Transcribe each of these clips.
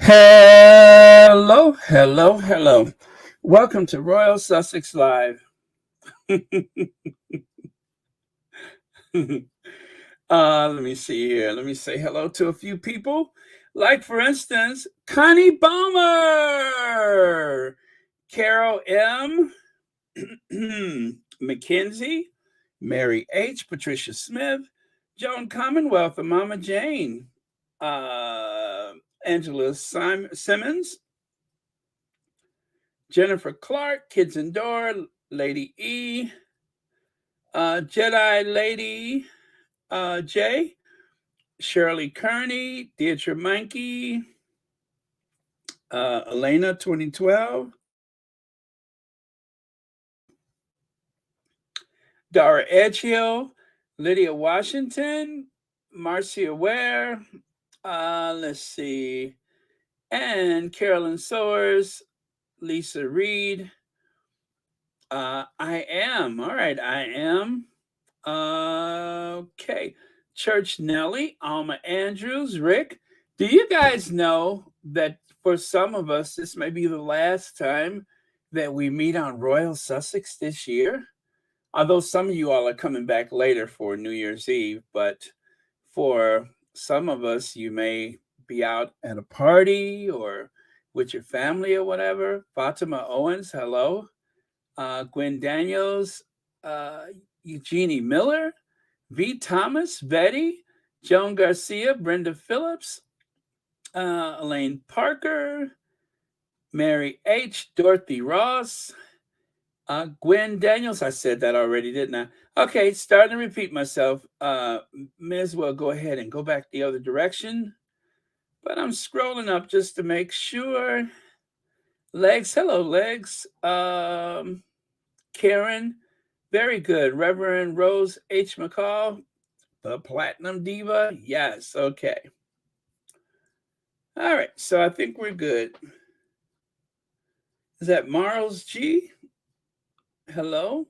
Hello, hello, hello. Welcome to Royal Sussex Live. Let me see here. Let me say hello to a few people. Like, for instance, Connie Bomer, Carol M., Mackenzie, Mary H., Patricia Smith, Joan Commonwealth, and Mama Jane, uh, Angela Simmons, Jennifer Clark, Kids and Door, Lady E, Jedi Lady J, Shirley Kearney, Deirdre Mankey, Elena 2012, Dara Edgehill, Lydia Washington, Marcia Ware, let's see, and Carolyn Sowers, Lisa Reed. I am. All right, I am. Okay. Church Nelly, Alma Andrews, Rick. Do you guys know that for some of us, this may be the last time that we meet on Royal Sussex this year? Although some of you all are coming back later for New Year's Eve, but for some of us, you may be out at a party or with your family or whatever. Fatima Owens, hello. Gwen Daniels, uh, Eugenie Miller, V. Thomas, Betty, Joan Garcia, Brenda Phillips, Elaine Parker, Mary H., Dorothy Ross, Gwen Daniels. I said that already, didn't I? Okay, starting to repeat myself. May as well go ahead and go back the other direction. But I'm scrolling up just to make sure. Legs, hello, Legs. Karen, very good. Reverend Rose H. McCall, the Platinum Diva. Yes, okay. All right, so I think we're good. Is that Marls G? Hello.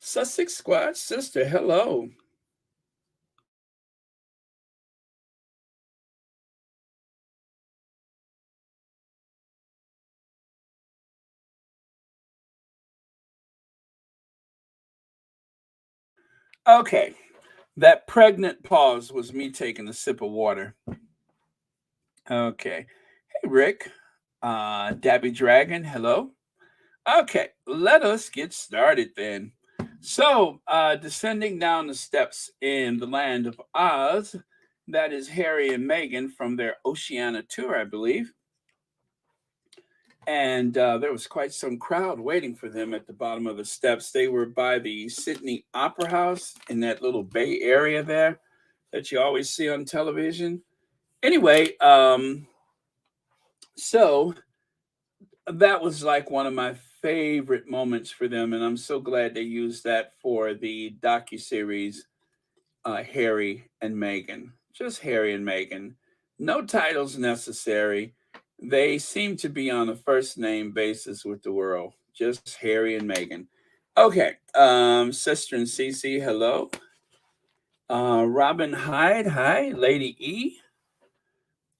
Sussex Squad Sister, hello. Okay, that pregnant pause was me taking a sip of water. Okay. Hey, Rick. Dabby Dragon, hello. Okay, let us get started then. So, descending down the steps in the land of Oz, that is Harry and Meghan from their Oceania tour, I believe. And there was quite some crowd waiting for them at the bottom of the steps. They were by the Sydney Opera House in that little Bay Area there that you always see on television. Anyway, so that was like one of my favorite moments for them, and I'm so glad they used that for the docu series Harry and Meghan. Just Harry and Meghan. No titles necessary. They seem to be on a first name basis with the world. Just Harry and Meghan. Okay, Sister and Cece, hello. Robin Hyde, hi. Lady E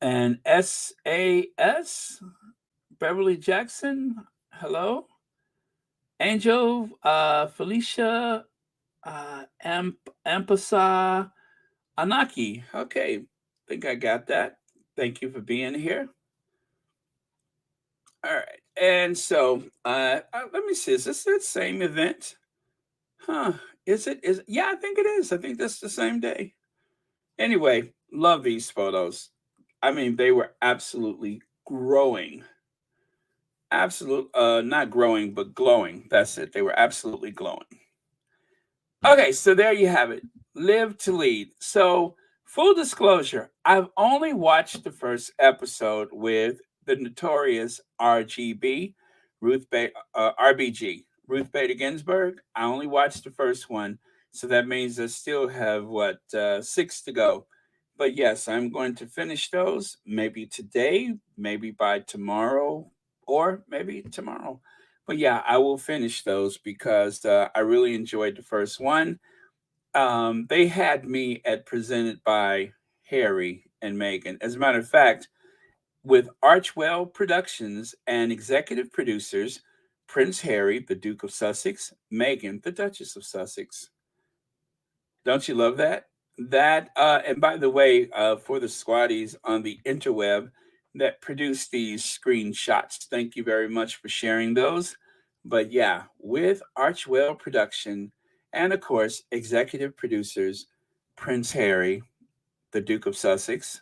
and SAS. Beverly Jackson, hello. Angel, Felicia, Ampasa, Anaki. Okay, think I got that. Thank you for being here. All right, and so let me see. Is this that same event? Huh? Is it? Is yeah? I think it is. I think that's the same day. Anyway, love these photos. I mean, they were absolutely growing. Absolute, not growing, but glowing. That's it. They were absolutely glowing. Okay, so there you have it. Live to lead. So, full disclosure, I've only watched the first episode with the notorious RGB, RBG, Ruth Bader Ginsburg. I only watched the first one, so that means I still have what six to go. But yes, I'm going to finish those maybe today, maybe by tomorrow, or maybe tomorrow. But yeah, I will finish those because I really enjoyed the first one. They had me at presented by Harry and Meghan. As a matter of fact, with Archwell Productions and executive producers Prince Harry, the Duke of Sussex, Meghan, the Duchess of Sussex. Don't you love that? And by the way, for the squatties on the interweb that produced these screenshots, thank you very much for sharing those. But yeah, with Archwell Production and of course executive producers Prince Harry, the Duke of Sussex,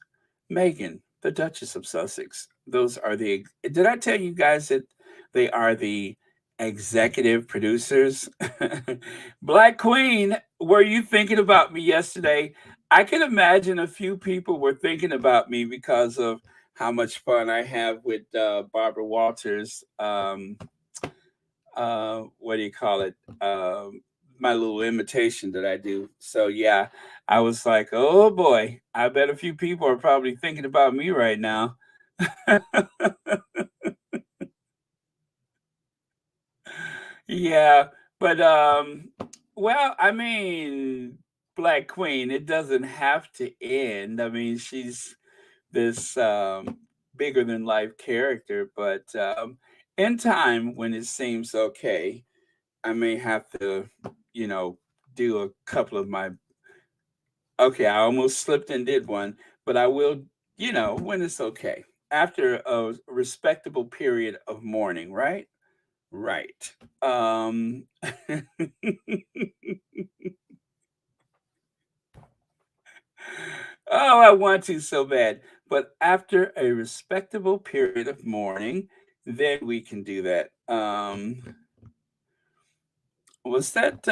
Meghan, the Duchess of Sussex. Those are the. Did I tell you guys that they are the executive producers? Black Queen, were you thinking about me yesterday? I can imagine a few people were thinking about me because of how much fun I have with Barbara Walters. What do you call it? My little imitation that I do. So yeah, I was like, oh boy, I bet a few people are probably thinking about me right now. Yeah, but well, I mean, Black Queen, it doesn't have to end. I mean, she's this bigger than life character, but in time when it seems okay, I may have to, you know, do a couple of my. Okay, I almost slipped and did one, but I will, when it's okay. After a respectable period of mourning, right? Right. Oh, I want to so bad. But after a respectable period of mourning, then we can do that. Was that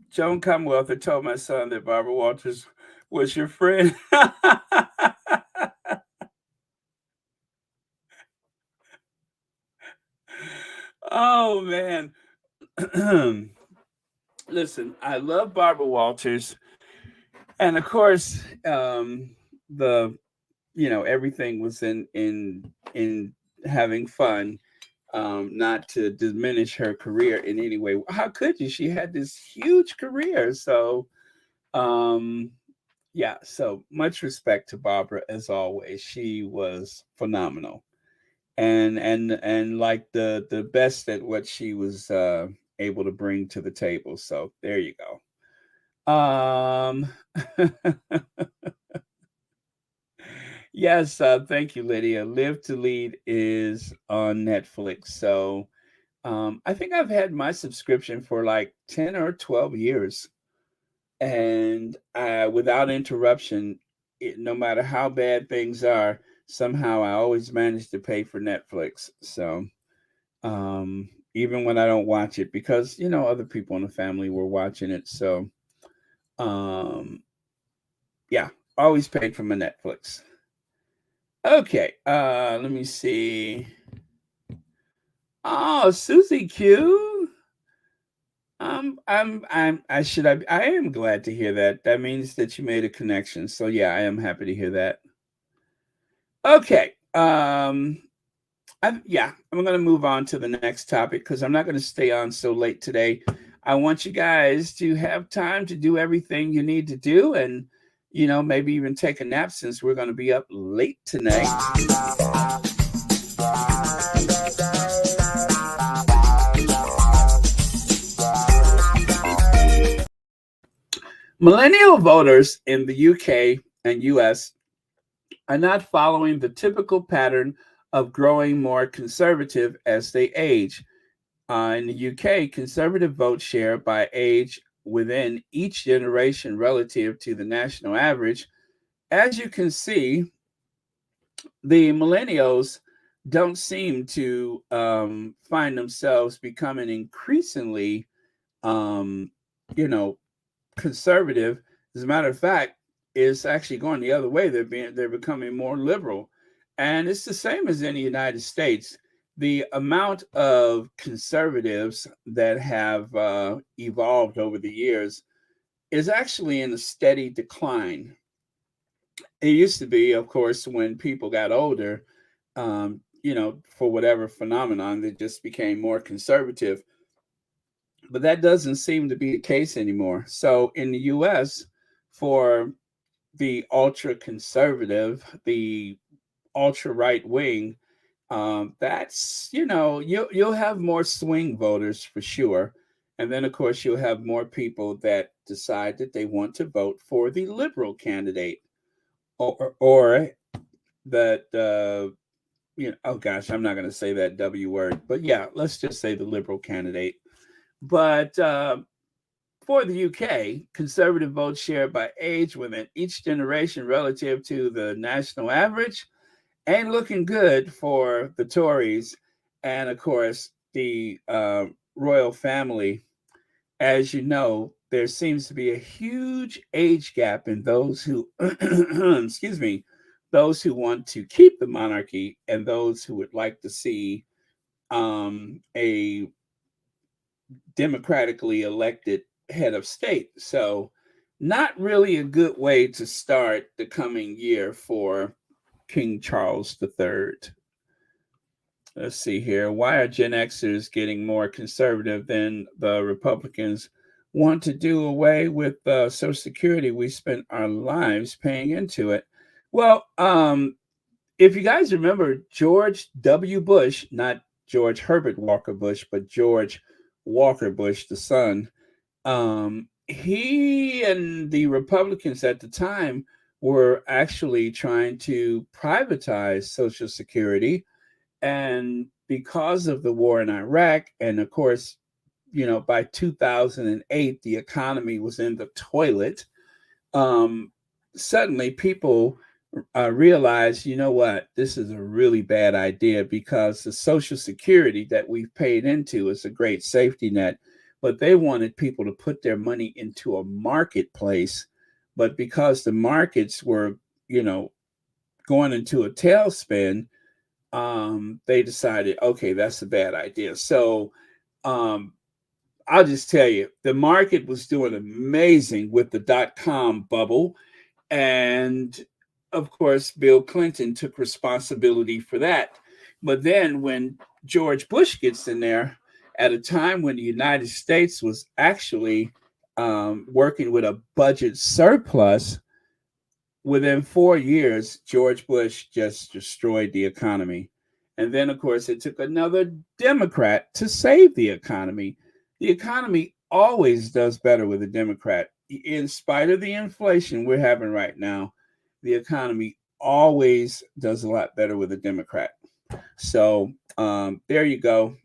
Joan Commonwealth that told my son that Barbara Walters was your friend? Oh man. Listen, I love Barbara Walters, and of course, the everything was in having fun. Not to diminish her career in any way. How could you? She had this huge career, so um, yeah. So much respect to Barbara as always. She was phenomenal, and like the best at what she was able to bring to the table. So there you go. Um, yes, thank you, Lydia. Live to Lead is on Netflix. So I think I've had my subscription for like 10 or 12 years. And without interruption, no matter how bad things are, somehow I always manage to pay for Netflix. So even when I don't watch it, because, other people in the family were watching it. So um, yeah, always paid for my Netflix. Okay, let me see. Oh, Susie Q. I am glad to hear that. That means that you made a connection. So yeah, I am happy to hear that. Okay. I'm going to move on to the next topic because I'm not going to stay on so late today. I want you guys to have time to do everything you need to do and, maybe even take a nap since we're going to be up late tonight. Millennial voters in the UK and US are not following the typical pattern of growing more conservative as they age. In the UK, conservative vote share by age within each generation relative to the national average. As you can see, the millennials don't seem to find themselves becoming increasingly, um, you know, conservative. As a matter of fact, it's actually going the other way. They're becoming more liberal, and it's the same as in the United States. The amount of conservatives that have evolved over the years is actually in a steady decline. It used to be, of course, when people got older, for whatever phenomenon, they just became more conservative. But that doesn't seem to be the case anymore. So in the US, for the ultra conservative, the ultra right wing, that's, you'll have more swing voters for sure. And then, of course, you'll have more people that decide that they want to vote for the liberal candidate, or that, oh gosh, I'm not going to say that W word, but yeah, let's just say the liberal candidate. But for the UK, conservative votes shared by age within each generation relative to the national average ain't looking good for the Tories. And of course, the royal family. As you know, there seems to be a huge age gap in those who, excuse me, those who want to keep the monarchy and those who would like to see a democratically elected head of state. So, not really a good way to start the coming year for King Charles III. Let's see here. Why are Gen Xers getting more conservative than the Republicans want to do away with Social Security? We spent our lives paying into it. Well, if you guys remember, George W. Bush, not George Herbert Walker Bush, but George Walker Bush, the son, he and the Republicans at the time were actually trying to privatize Social Security. And because of the war in Iraq, and of course, by 2008, the economy was in the toilet. Suddenly, people realized, you know what, this is a really bad idea, because the Social Security that we've paid into is a great safety net, but they wanted people to put their money into a marketplace. But because the markets were, going into a tailspin, they decided, okay, that's a bad idea. So I'll just tell you, the market was doing amazing with the dot-com bubble. And of course, Bill Clinton took responsibility for that. But then when George Bush gets in there, at a time when the United States was actually working with a budget surplus, within 4 years, George Bush just destroyed the economy. And then, of course, it took another Democrat to save the economy. The economy always does better with a Democrat. In spite of the inflation we're having right now, the economy always does a lot better with a Democrat. So there you go.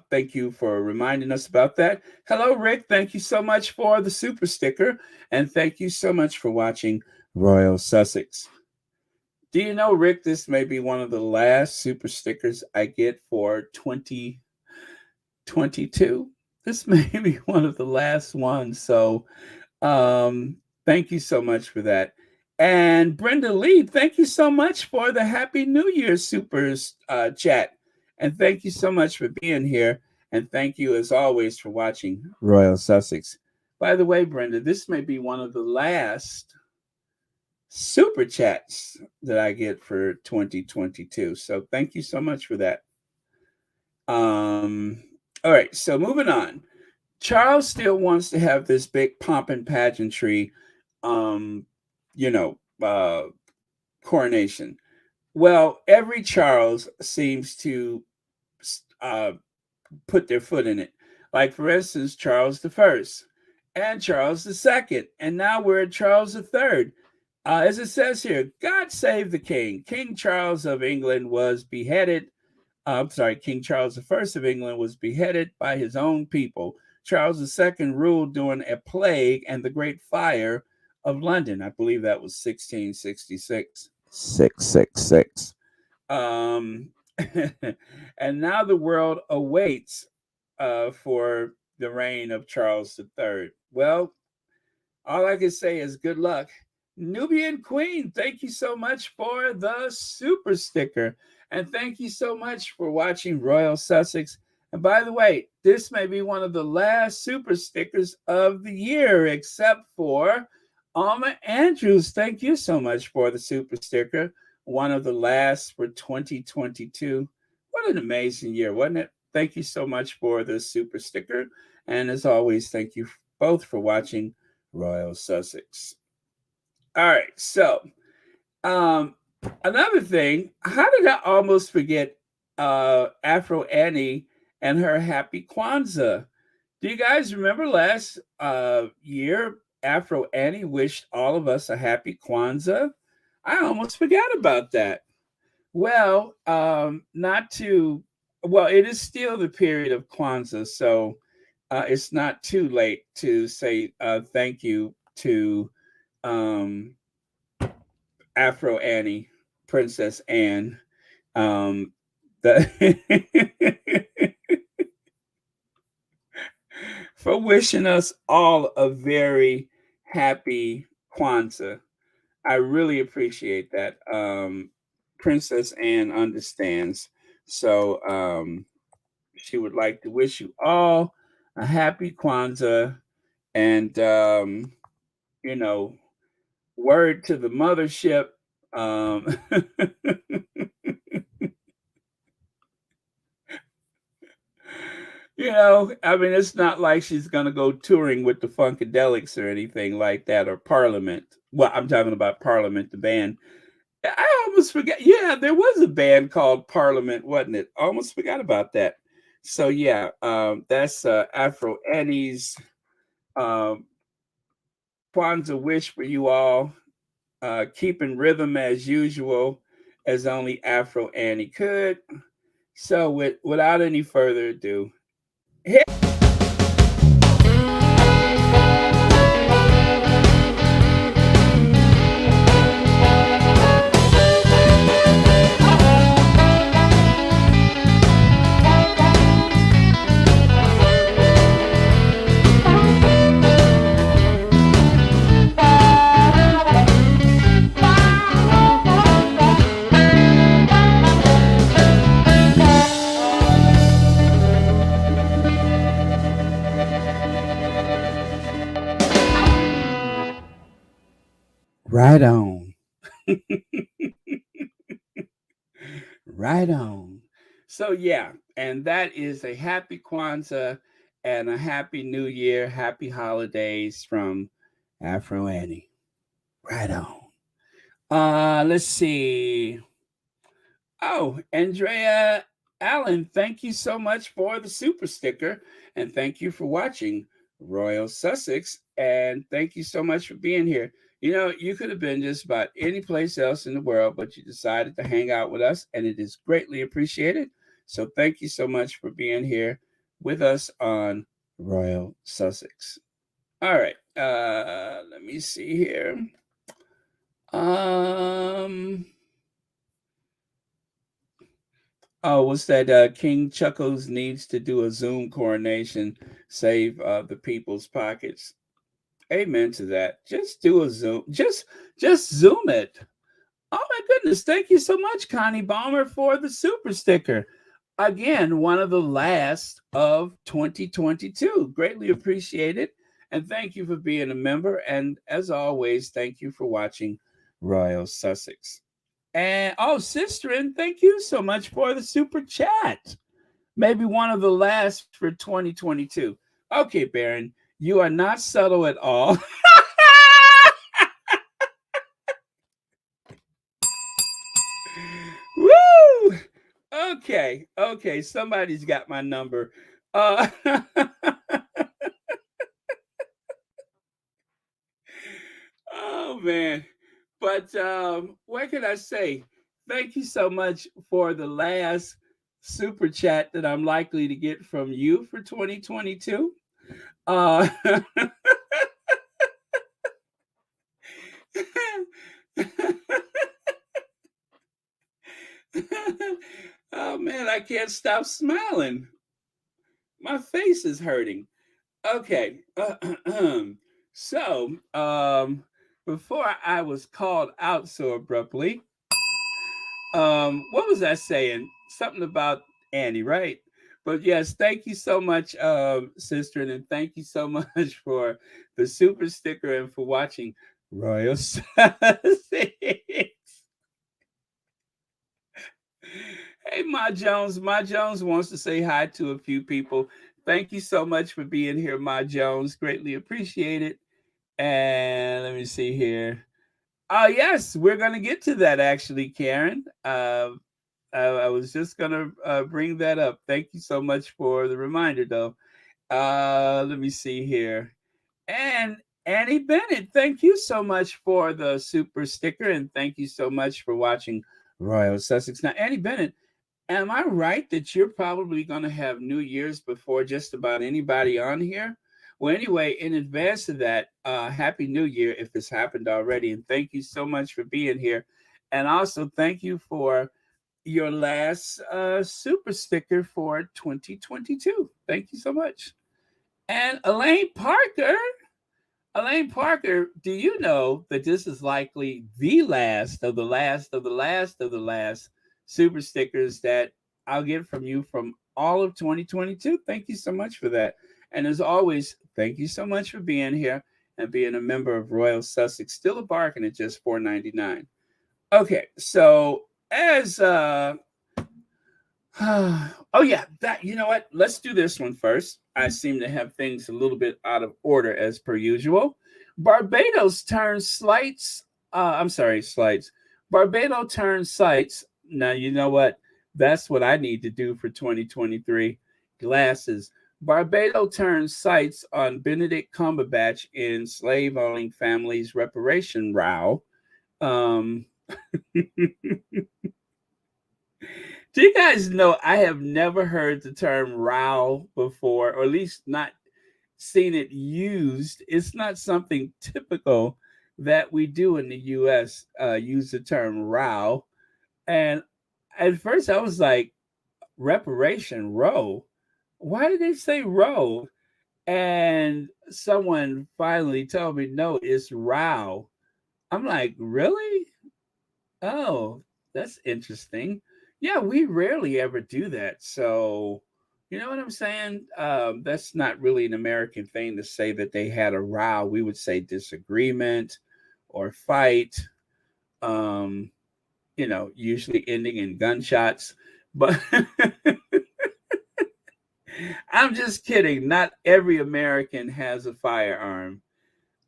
Thank you for reminding us about that. Hello, Rick. Thank you so much for the super sticker. And thank you so much for watching Royal Sussex. Do you know, Rick, this may be one of the last super stickers I get for 2022. This may be one of the last ones. So thank you so much for that. And Brenda Lee, thank you so much for the Happy New Year super chat. And thank you so much for being here. And thank you, as always, for watching Royal Sussex. By the way, Brenda, this may be one of the last super chats that I get for 2022. So thank you so much for that. All right, so moving on. Charles still wants to have this big pomp and pageantry, coronation. Well, every Charles seems to put their foot in it. Like, for instance, Charles I and Charles II, and now we're at Charles III. As it says here, God save the king. King Charles of England was beheaded. King Charles I of England was beheaded by his own people. Charles II ruled during a plague and the Great Fire of London. I believe that was 1666. 666. And now the world awaits for the reign of Charles III. Well, all I can say is good luck. Nubian Queen, thank you so much for the super sticker. And thank you so much for watching Royal Sussex. And by the way, this may be one of the last super stickers of the year, except for Alma Andrews. Thank you so much for the super sticker. One of the last for 2022. What an amazing year, wasn't it? Thank you so much for the super sticker. And as always, thank you both for watching Royal Sussex. All right, so Another thing, how did I almost forget Afro Annie and her happy Kwanzaa? Do you guys remember last year Afro Annie wished all of us a happy Kwanzaa? I almost forgot about that. Well, not to, well, it is still the period of Kwanzaa, so it's not too late to say thank you to um, Afro Annie, Princess Anne, the for wishing us all a very happy Kwanzaa. I really appreciate that. Princess Anne understands. So she would like to wish you all a happy Kwanzaa and, you know, word to the mothership. Um, I mean, it's not like she's going to go touring with the Funkadelics or anything like that, or Parliament. Well, I'm talking about Parliament, the band. I almost forgot. Yeah, there was a band called Parliament, wasn't it? Almost forgot about that. So yeah, that's Afro Annie's um, Kwanzaa wish for you all. Keeping rhythm as usual, as only Afro Annie could. So without any further ado, hit. Right on. Right on. So yeah, and that is a happy Kwanzaa and a happy New Year, happy holidays from Afro Annie. Right on. Let's see. Oh, Andrea Allen, thank you so much for the super sticker, and thank you for watching Royal Sussex, and thank you so much for being here. You could have been just about any place else in the world, but you decided to hang out with us, and it is greatly appreciated. So thank you so much for being here with us on Royal Sussex. All right, let me see here. Um, Oh, what's that? King Chuckles needs to do a Zoom coronation, save the people's pockets. Amen to that. Just do a Zoom. Just Zoom it. Oh my goodness! Thank you so much, Connie Balmer, for the super sticker. Again, one of the last of 2022. Greatly appreciated, and thank you for being a member. And as always, thank you for watching Royal Sussex. And oh, Sistren, thank you so much for the super chat. Maybe one of the last for 2022. Okay, Baron, you are not subtle at all. Woo! Okay, somebody's got my number. Uh, oh man. But what can I say? Thank you so much for the last super chat that I'm likely to get from you for 2022. Uh, oh man, I can't stop smiling. My face is hurting. Okay. So, before I was called out so abruptly, what was I saying? Something about Annie, right? But yes, thank you so much, sister, and thank you so much for the super sticker and for watching Royal Sussex. Hey, Ma Jones. Ma Jones wants to say hi to a few people. Thank you so much for being here, Ma Jones. Greatly appreciate it. And let me see here. Yes, we're going to get to that actually, Karen. I was just going to bring that up. Thank you so much for the reminder, though. Let me see here. And Annie Bennett, thank you so much for the super sticker, and thank you so much for watching Royal Sussex. Now, Annie Bennett, am I right that you're probably going to have New Year's before just about anybody on here? Well, anyway, in advance of that, Happy New Year if it's happened already. And thank you so much for being here. And also, thank you for your last super sticker for 2022. Thank you so much. And Elaine Parker, do you know that this is likely the last of the last of the last of the last super stickers that I'll get from you from all of 2022? Thank you so much for that. And as always, thank you so much for being here and being a member of Royal Sussex. Still a bargain at just $4.99. Okay, so as oh yeah, that you know what? Let's do this one first. I seem to have things a little bit out of order as per usual. Barbados turns slights. I'm sorry, slights. Barbados turns sights. Now you know what? That's what I need to do for 2023. Glasses. Barbados turns sights on Benedict Cumberbatch in slave-owning families reparation row. Um, Do you guys know I have never heard the term row before, or at least not seen it used? It's not something typical that we do in the US, use the term row. And at first I was like, reparation row? Why did they say row? And someone finally told me, no, it's row. I'm like, really? Oh, that's interesting. Yeah, we rarely ever do that. So, you know what I'm saying? That's not really an American thing to say that they had a row. We would say disagreement or fight, um, usually ending in gunshots. But I'm just kidding. Not every American has a firearm.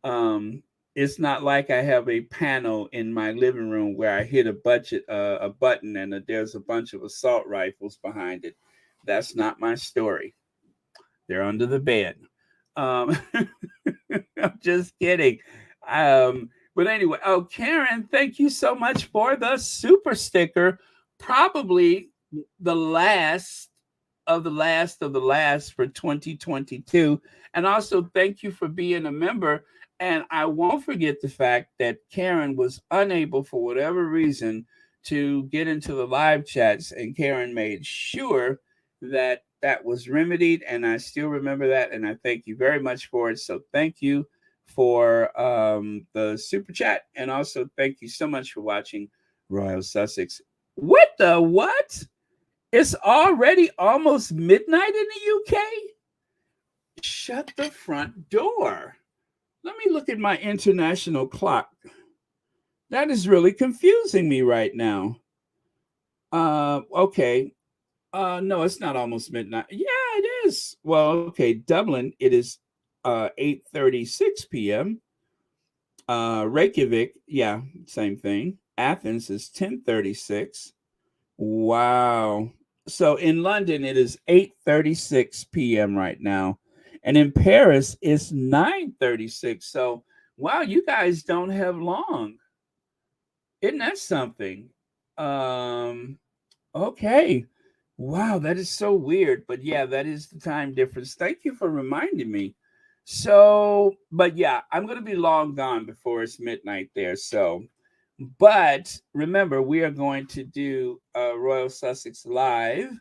Um, it's not like I have a panel in my living room where I hit a button, and there's a bunch of assault rifles behind it. That's not my story. They're under the bed. Um, I'm just kidding. But anyway, oh, Karen, thank you so much for the super sticker. Probably the last of the last of the last for 2022. And also, thank you for being a member. And I won't forget the fact that Karen was unable, for whatever reason, to get into the live chats. And Karen made sure that that was remedied. And I still remember that. And I thank you very much for it. So thank you for the super chat. And also, thank you so much for watching Royal Sussex. What the what? It's already almost midnight in the UK? Shut the front door. Let me look at my international clock. That is really confusing me right now. Okay. No, it's not almost midnight. Yeah, it is. Well, okay, Dublin, it is 8:36 p.m. Reykjavik, yeah, same thing. Athens is 10:36. Wow. So in London, it is 8:36 p.m. right now. And in Paris, it's 9:36. So, wow, you guys don't have long. Isn't that something? Um, okay. Wow, that is so weird. But yeah, that is the time difference. Thank you for reminding me. So, but yeah, I'm going to be long gone before it's midnight there. So, but remember, we are going to do Royal Sussex Live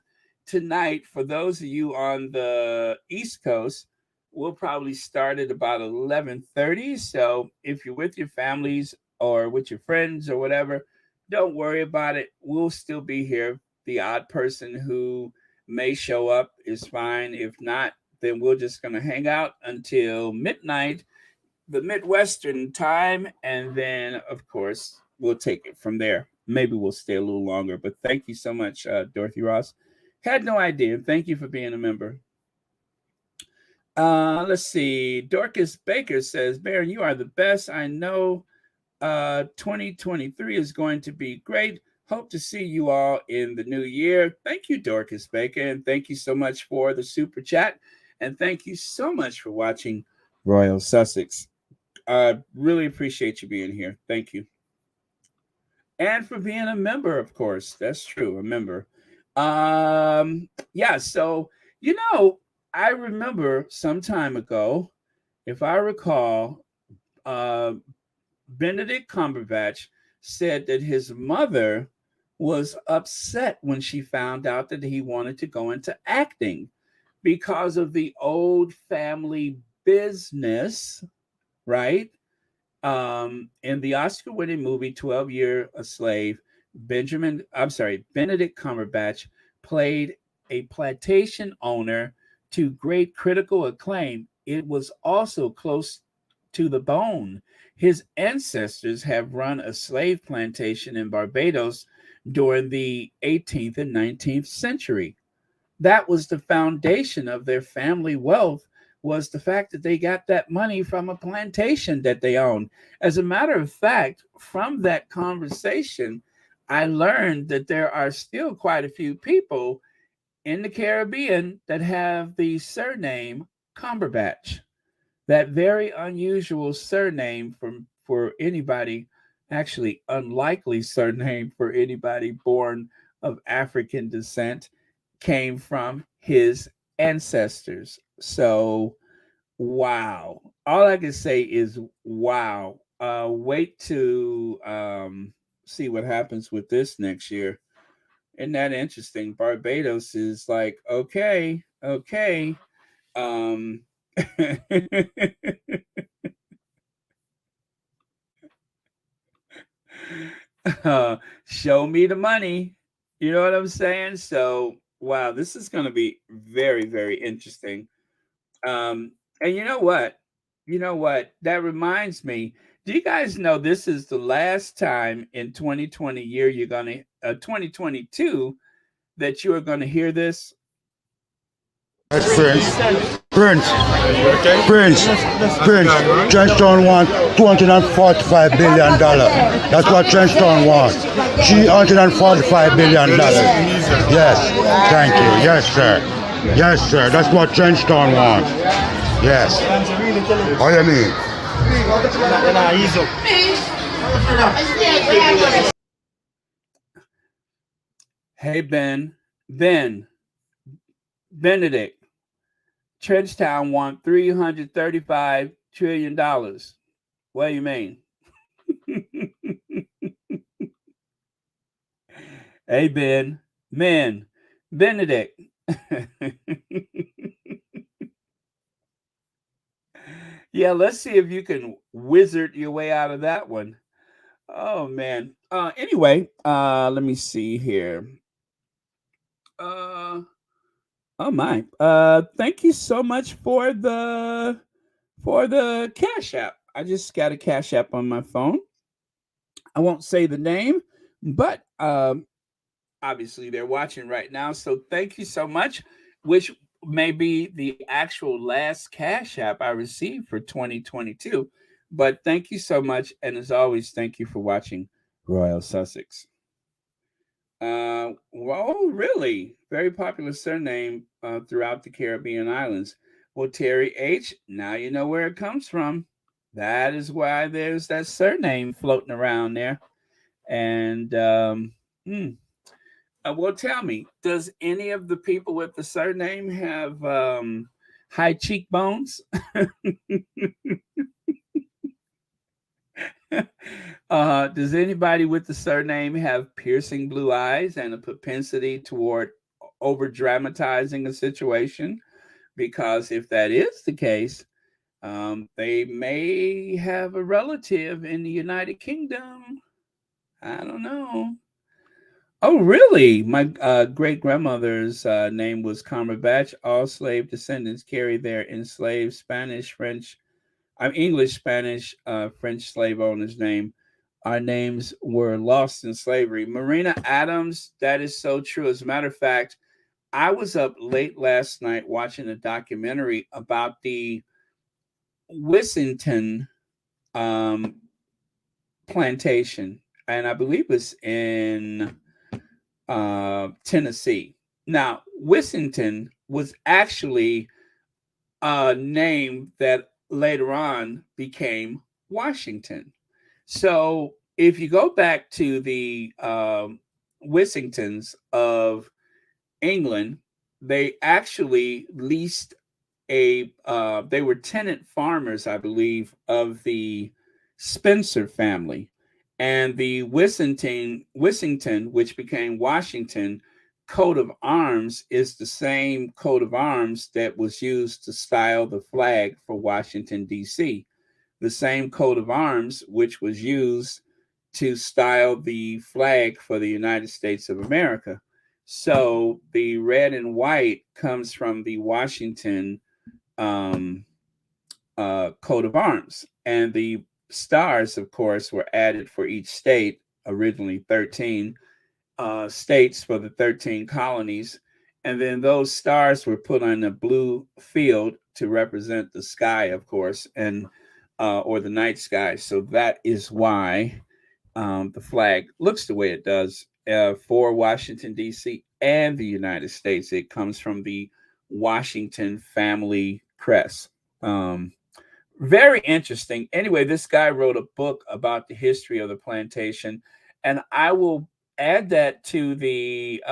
tonight. For those of you on the East Coast, we'll probably start at about 11:30. So if you're with your families or with your friends or whatever, don't worry about it. We'll still be here. The odd person who may show up is fine. If not, then we're just going to hang out until midnight, the Midwestern time, and then of course we'll take it from there. Maybe we'll stay a little longer. But thank you so much, Dorothy Ross. Had no idea. Thank you for being a member. Let's see. Dorcas Baker says, Baron, you are the best. I know 2023 is going to be great. Hope to see you all in the new year. Thank you, Dorcas Baker, and thank you so much for the super chat. And thank you so much for watching Royal Sussex. Really appreciate you being here. Thank you. And for being a member, of course. That's true, a member. Yeah, so, you know, I remember some time ago, if I recall, uh, Benedict Cumberbatch said that his mother was upset when she found out that he wanted to go into acting because of the old family business, right? In the Oscar-winning movie 12 Year a Slave, Benedict Cumberbatch played a plantation owner to great critical acclaim. It was also close to the bone. His ancestors have run a slave plantation in Barbados during the 18th and 19th century. That was the foundation of their family wealth, was the fact that they got that money from a plantation that they owned. As a matter of fact, from that conversation, I learned that there are still quite a few people in the Caribbean that have the surname Cumberbatch, that very unusual surname for anybody, actually unlikely surname for anybody born of African descent, came from his ancestors. So, wow. All I can say is wow. Wait to see what happens with this next year. Isn't that interesting? Barbados is like, okay, okay. Um, show me the money. You know what I'm saying? So, wow, this is going to be very, very interesting. And you know what? You know what? That reminds me. Do you guys know this is the last time in 2020 year you're going to 2022 that you are going to hear this? Prince, Trenchtown wants $245 billion. That's what Trenchtown wants. $345 billion. Yes, thank you. Yes, sir. Yes, sir. That's what Trenchtown wants. Yes. What do you mean? Hey, Benedict, Trenchtown want $335 trillion. What do you mean? Hey, Benedict. Yeah, let's see if you can wizard your way out of that one. Oh man. Anyway, let me see here. Uh oh my. Thank you so much for the Cash App. I just got a Cash App on my phone. I won't say the name, but obviously they're watching right now. So thank you so much, which may be the actual last Cash App I received for 2022. But thank you so much. And as always, thank you for watching Royal Sussex. Well, really, very popular surname throughout the Caribbean islands. Well, Terry H., now you know where it comes from. That is why there's that surname floating around there. And hmm, well, tell me, does any of the people with the surname have high cheekbones? Does anybody with the surname have piercing blue eyes and a propensity toward over dramatizing a situation? Because if that is the case, they may have a relative in the United Kingdom. I don't know. Oh, really? My great grandmother's name was Cumberbatch. All slave descendants carry their enslaved Spanish, French, English, Spanish, French slave owner's name. Our names were lost in slavery. Marina Adams, that is so true. As a matter of fact, I was up late last night watching a documentary about the Wissington um, plantation, and I believe it's in Tennessee. Now, Wissington was actually a name that later on became Washington. So if you go back to the Wissingtons of England, they actually leased they were tenant farmers, I believe, of the Spencer family. And the Wissington, which became Washington, coat of arms is the same coat of arms that was used to style the flag for Washington, D.C. The same coat of arms which was used to style the flag for the United States of America. So the red and white comes from the Washington um, coat of arms. And the stars, of course, were added for each state, originally 13 states for the 13 colonies. And then those stars were put on a blue field to represent the sky, of course, and or the night sky. So that is why the flag looks the way it does for Washington, D.C. and the United States. It comes from the Washington family crest. Very interesting. Anyway, this guy wrote a book about the history of the plantation, and I will add that to the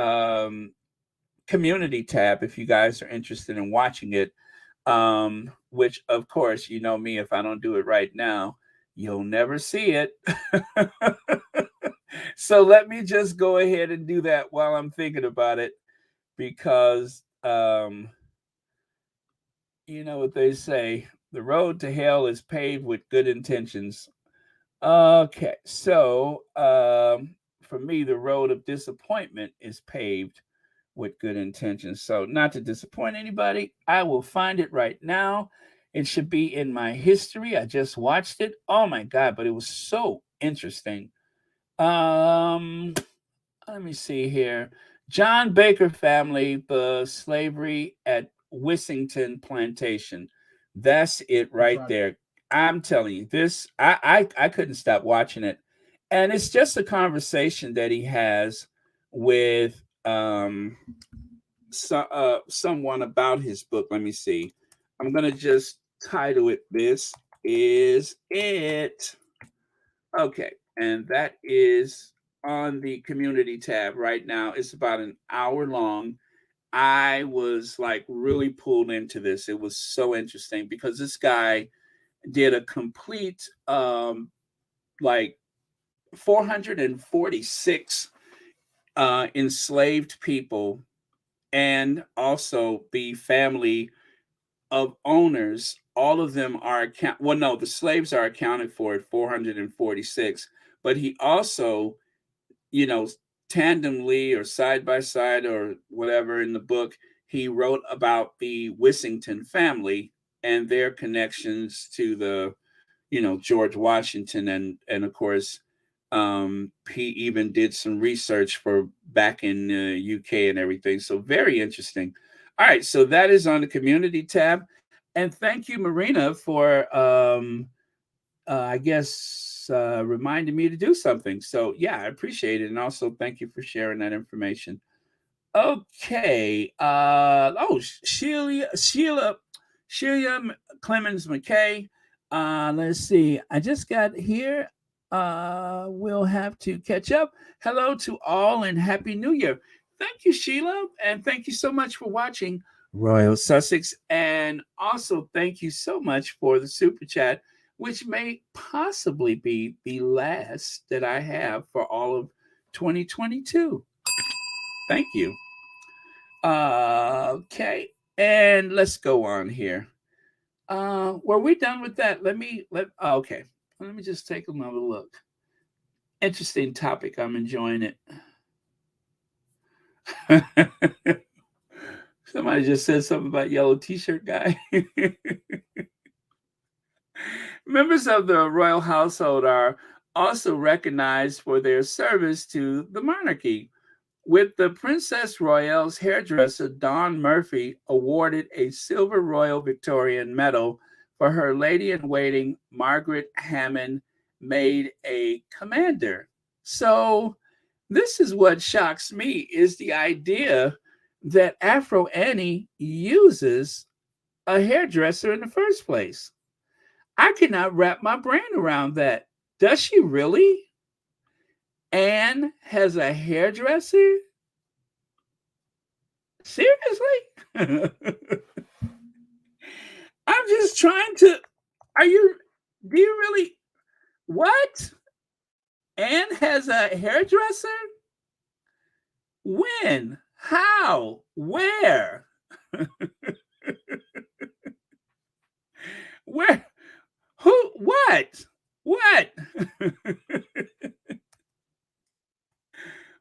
community tab if you guys are interested in watching it. Which, of course, you know me, if I don't do it right now, you'll never see it. So let me just go ahead and do that while I'm thinking about it, because you know what they say, the road to hell is paved with good intentions. Okay, so for me, the road of disappointment is paved with good intentions. So, not to disappoint anybody, I will find it right now. It should be in my history. I just watched it. Oh my God, but it was so interesting. Um, Let me see here. John Baker family, the slavery at Wissington Plantation. That's it right there. I'm telling you, this I couldn't stop watching it. And it's just a conversation that he has with someone about his book. Let me see. I'm gonna just title it "This Is It." Okay, and that is on the community tab right now. It's about an hour long. I was like really pulled into this. It was so interesting because this guy did a complete like 446 enslaved people, and also the family of owners. All of them are well, no, the slaves are accounted for at 446, but he also, you know, tandemly or side by side or whatever in the book, he wrote about the Wissington family and their connections to the, you know, George Washington, and of course, he even did some research for back in the UK and everything. So very interesting. All right, so that is on the community tab, and thank you, Marina, for I guess reminding me to do something. So yeah, I appreciate it, and also thank you for sharing that information. Okay. Sheila Clemens McKay. Let's see. I just got here. We'll have to catch up. Hello to all and happy new year. Thank you, Sheila, and thank you so much for watching Royal Sussex. And also thank you so much for the super chat, which may possibly be the last that I have for all of 2022. Thank you. Okay, and let's go on here. Were we done with that? Okay. Let me just take another look. Interesting topic. I'm enjoying it. Somebody just said something about yellow t-shirt guy. Members of the royal household are also recognized for their service to the monarchy, with the Princess Royale's hairdresser, Dawn Murphy, awarded a Silver Royal Victorian Medal for her lady-in-waiting, Margaret Hammond made a commander. So this is what shocks me is the idea that Afro Annie uses a hairdresser in the first place. I cannot wrap my brain around that. Does she really? Anne has a hairdresser? Seriously? I'm just trying to. Are you. Do you really. What? Anne has a hairdresser? When? How? Where? Where? Who? What? What?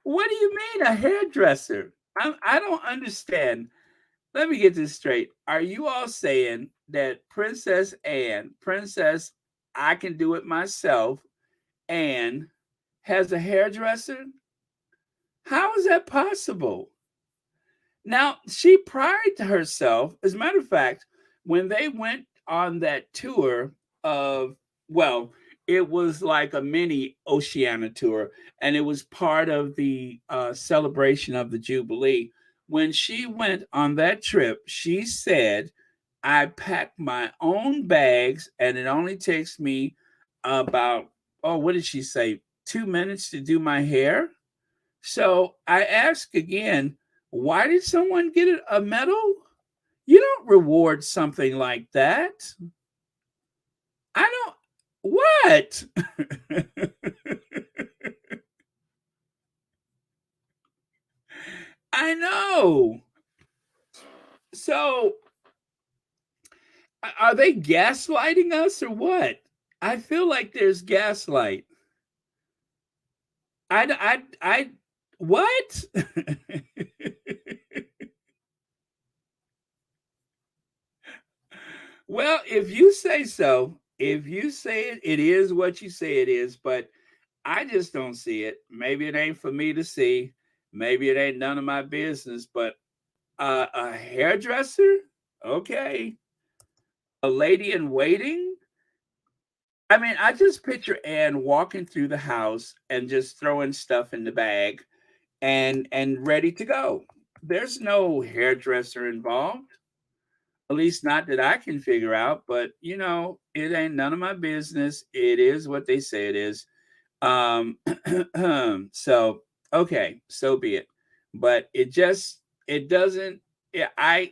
What do you mean a hairdresser? I don't understand. Let me get this straight. Are you all saying that Princess Anne, Princess, I can do it myself, Anne, has a hairdresser? How is that possible? Now, she prided herself, as a matter of fact, when they went on that tour of, well, it was like a mini Oceania tour, and it was part of the celebration of the Jubilee. When she went on that trip, she said, I pack my own bags, and it only takes me about, oh, what did she say? 2 minutes to do my hair. So I ask again, why did someone get a medal? You don't reward something like that. I don't. What? I know. So are they gaslighting us or what? I feel like there's gaslight. I, what? Well, if you say so, if you say it, it is what you say it is, but I just don't see it. Maybe it ain't for me to see. Maybe it ain't none of my business, but a hairdresser? Okay. A lady in waiting? I mean, I just picture Anne walking through the house and just throwing stuff in the bag and ready to go. There's no hairdresser involved. At least not that I can figure out, but it ain't none of my business. It is what they say it is. Um so okay, so be it. But it doesn't yeah, I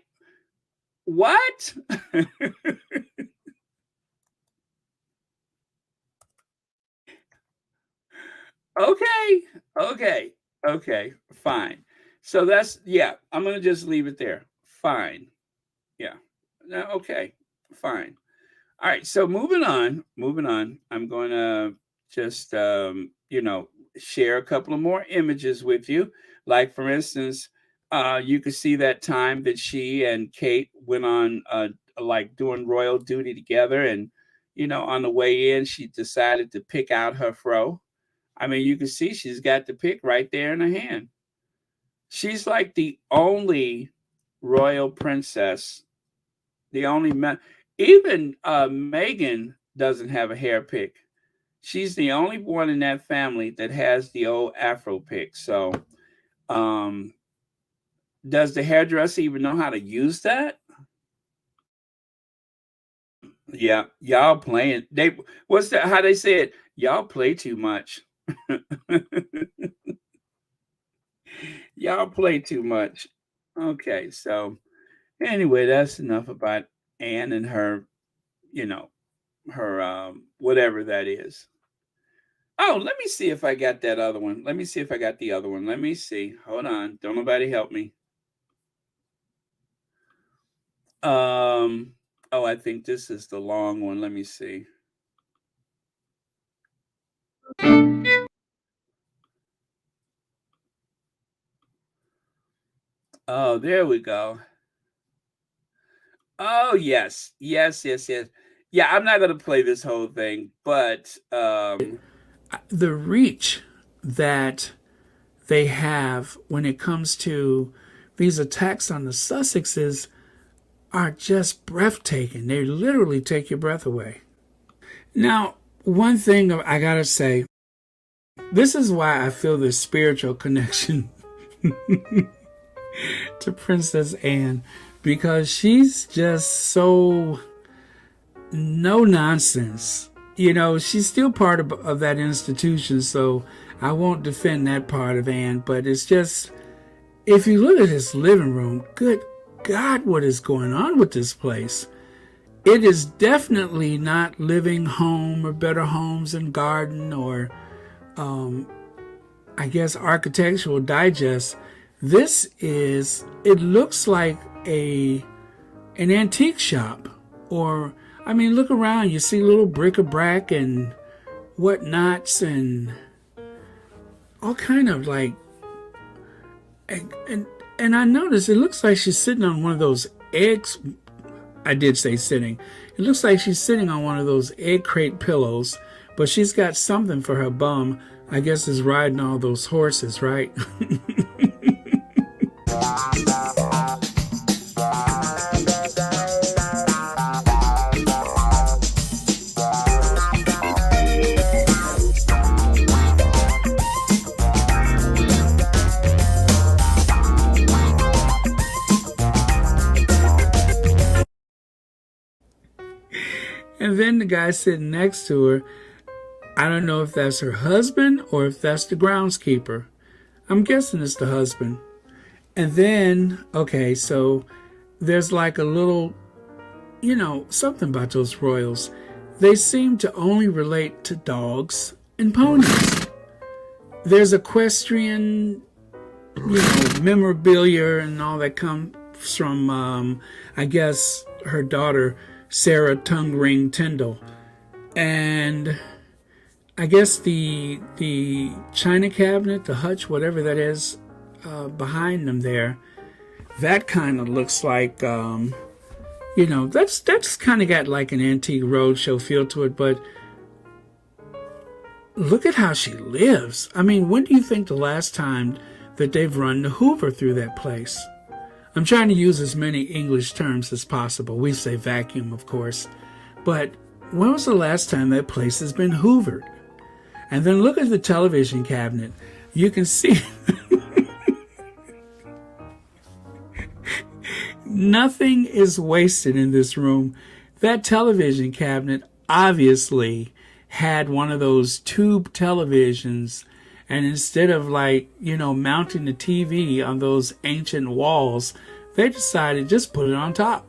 what? Okay. Okay. Okay. Fine. So that's yeah, I'm gonna just leave it there. Fine. Yeah. No, okay. Fine. All right. So moving on. I'm gonna just share a couple of more images with you. Like for instance, you could see that time that she and Kate went on like doing royal duty together and on the way in she decided to pick out her fro. I mean, you can see she's got the pick right there in her hand. She's like the only royal princess, the only man. Even Meghan doesn't have a hair pick. She's the only one in that family that has the old Afro pick. So, um, does the hairdresser even know how to use that? Yeah, y'all playing. They what's that? How they say it? Y'all play too much. Y'all play too much. Okay, so anyway, that's enough about Anne and her, you know, her whatever that is. Oh, let me see if I got that other one. Let me see if I got the other one. Let me see. Hold on. Don't nobody help me. Oh, I think this is the long one. Let me see. Oh, there we go. Oh, yes. Yes, yes, yes. Yeah, I'm not going to play this whole thing, but the reach that they have when it comes to these attacks on the Sussexes are just breathtaking. They literally take your breath away. Now, one thing I gotta say, this is why I feel this spiritual connection to Princess Anne, because she's just so no nonsense. You know, she's still part of that institution, so I won't defend that part of Anne, but it's just, if you look at this living room, good God, what is going on with this place? It is definitely not Living Home or Better Homes and Garden or, I guess, Architectural Digest. This is, it looks like an antique shop. Or, I mean, look around, you see little bric-a-brac and whatnots and all kind of like, and I noticed it looks like she's sitting on one of those eggs. I did say sitting. It looks like she's sitting on one of those egg crate pillows, but she's got something for her bum. I guess is riding all those horses, right? And then the guy sitting next to her, I don't know if that's her husband or if that's the groundskeeper. I'm guessing it's the husband. And then, okay, so there's like a little, you know, something about those royals. They seem to only relate to dogs and ponies. There's equestrian, you know, memorabilia and all that comes from, I guess, her daughter, Sarah Tongue Ring Tyndall. And I guess the china cabinet, the hutch, whatever that is, behind them there, that kind of looks like, you know, that's kind of got like an antique roadshow feel to it. But look at how she lives. I mean, when do you think the last time that they've run the Hoover through that place? I'm trying to use as many English terms as possible. We say vacuum, of course. But when was the last time that place has been hoovered? And then look at the television cabinet. You can see nothing is wasted in this room. That television cabinet obviously had one of those tube televisions, and instead of, like, you know, mounting the TV on those ancient walls, they decided just put it on top.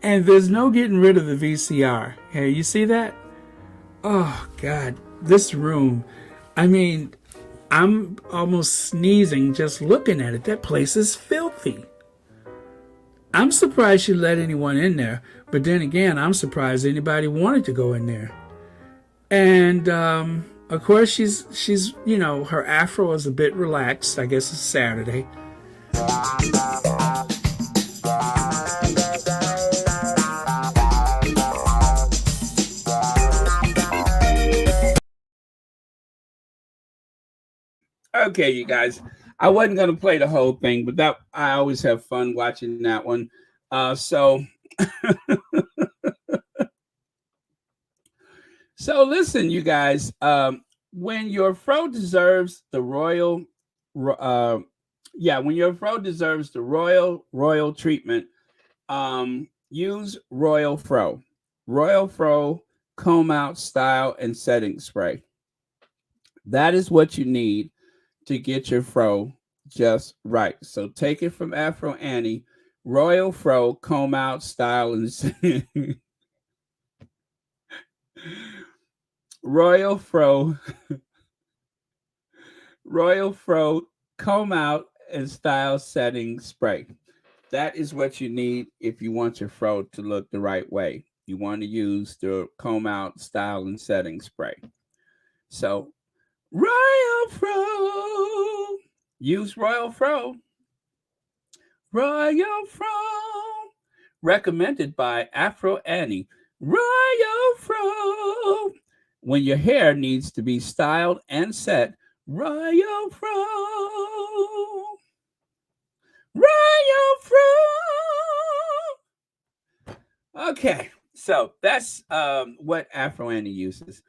And there's no getting rid of the VCR. Hey, you see that? Oh, God, this room. I mean, I'm almost sneezing just looking at it. That place is filthy. I'm surprised she let anyone in there. But then again, I'm surprised anybody wanted to go in there. And, of course, she's, you know, her afro is a bit relaxed. I guess it's Saturday. Okay, you guys, I wasn't going to play the whole thing, but that I always have fun watching that one. So listen, you guys, when your fro deserves the royal, when your fro deserves the royal treatment, use Royal Fro. Royal Fro comb out style and setting spray. That is what you need to get your fro just right. So take it from Afro Annie, Royal Fro comb out style and Royal Fro comb out and style setting spray. That is what you need if you want your fro to look the right way. You want to use the comb out style and setting spray. So Royal Fro. Use Royal Fro. Royal Fro. Recommended by Afro Annie. Royal Fro. When your hair needs to be styled and set, Royal Fro. Royal Fro. Okay, so that's what Afro Annie uses.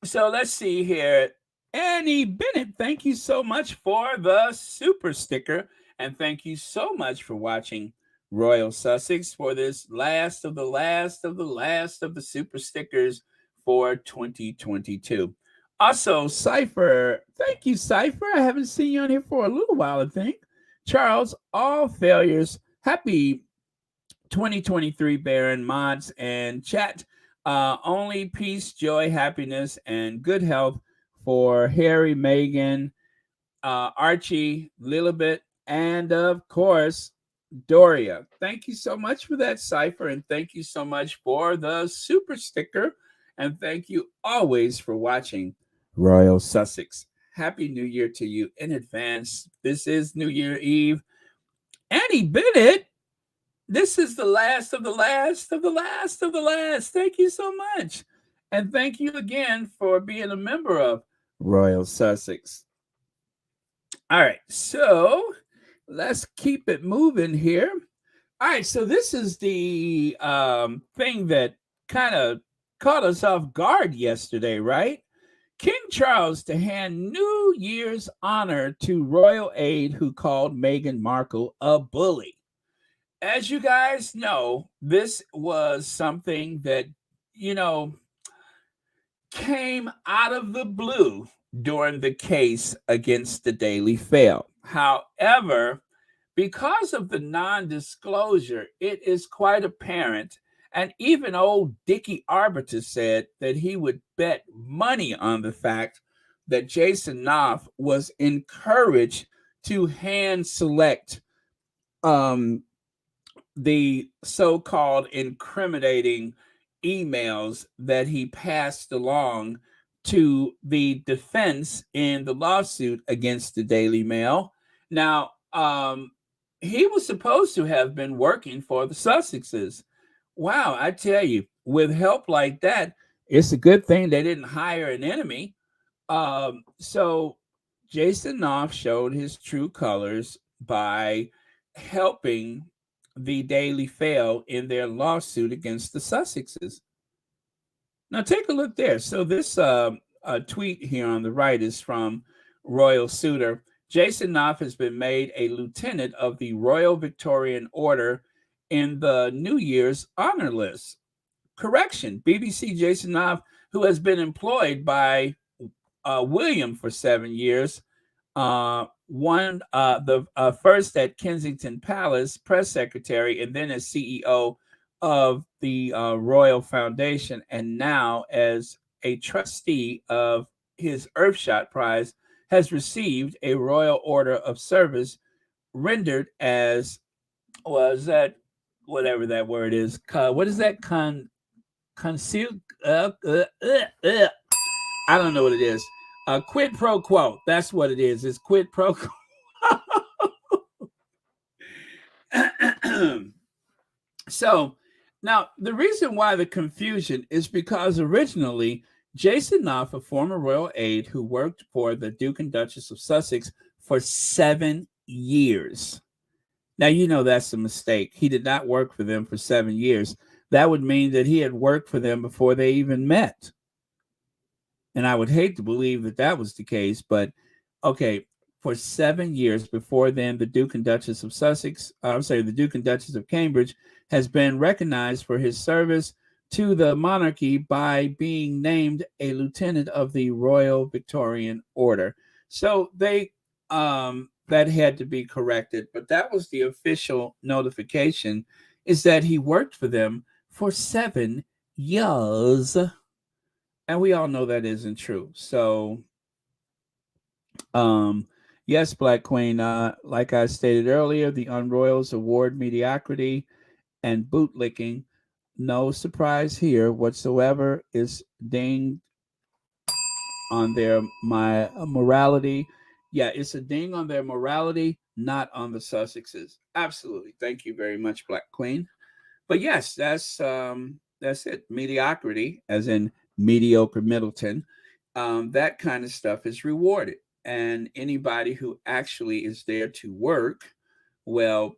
So let's see here. Annie Bennett, thank you so much for the super sticker. And thank you so much for watching Royal Sussex for this last of the last of the last of the super stickers for 2022. Also, Cypher, thank you, Cypher. I haven't seen you on here for a little while, I think. Charles, all failures. Happy 2023 Baron mods and chat. Only peace, joy, happiness, and good health for Harry, Meghan, Archie, Lilibet, and of course, Doria. Thank you so much for that cipher, and thank you so much for the super sticker. And thank you always for watching Royal Sussex. Happy New Year to you in advance. This is New Year Eve. Annie Bennett, this is the last of the last of the last of the last. Thank you so much. And thank you again for being a member of Royal Sussex. All right, so let's keep it moving here. All right, so this is the thing that kind of caught us off guard yesterday, right? King Charles to hand New Year's honor to royal aide who called Meghan Markle a bully. As you guys know, this was something that, you know, came out of the blue during the case against the Daily Fail. However, because of the non-disclosure, it is quite apparent, and even old Dickie Arbiter said that he would bet money on the fact that Jason Knauf was encouraged to hand select the so-called incriminating emails that he passed along to the defense in the lawsuit against the Daily Mail. Now, he was supposed to have been working for the Sussexes. Wow, I tell you, with help like that, it's a good thing they didn't hire an enemy. So Jason Knopf showed his true colors by helping the Daily Fail in their lawsuit against the Sussexes. Now take a look there. So this tweet here on the right is from Royal Suitor. Jason Knopf has been made a lieutenant of the Royal Victorian Order in the New Year's honor list. Correction, BBC Jason Knopf, who has been employed by William for 7 years, the first at Kensington Palace, press secretary, and then as CEO of the Royal Foundation, and now as a trustee of his Earthshot Prize, has received a Royal Order of Service rendered as, was that, whatever that word is, what is that, conceal, I don't know what it is. Quid pro quo. That's what it is. It's quid pro quo. So now the reason why the confusion is because originally Jason Knopf, a former royal aide who worked for the Duke and Duchess of Sussex for 7 years. Now, you know that's a mistake. He did not work for them for 7 years. That would mean that he had worked for them before they even met. And I would hate to believe that that was the case, but okay, for 7 years before then, the Duke and Duchess of Sussex, the Duke and Duchess of Cambridge has been recognized for his service to the monarchy by being named a lieutenant of the Royal Victorian Order. So they that had to be corrected, but that was the official notification, is that he worked for them for 7 years. And we all know that isn't true. So, yes, Black Queen, like I stated earlier, the Unroyals award mediocrity and bootlicking. No surprise here whatsoever, is dinged on their morality. Yeah, it's a ding on their morality, not on the Sussexes. Absolutely. Thank you very much, Black Queen. But yes, that's it. Mediocrity, as in mediocre Middleton. That kind of stuff is rewarded. And anybody who actually is there to work, well,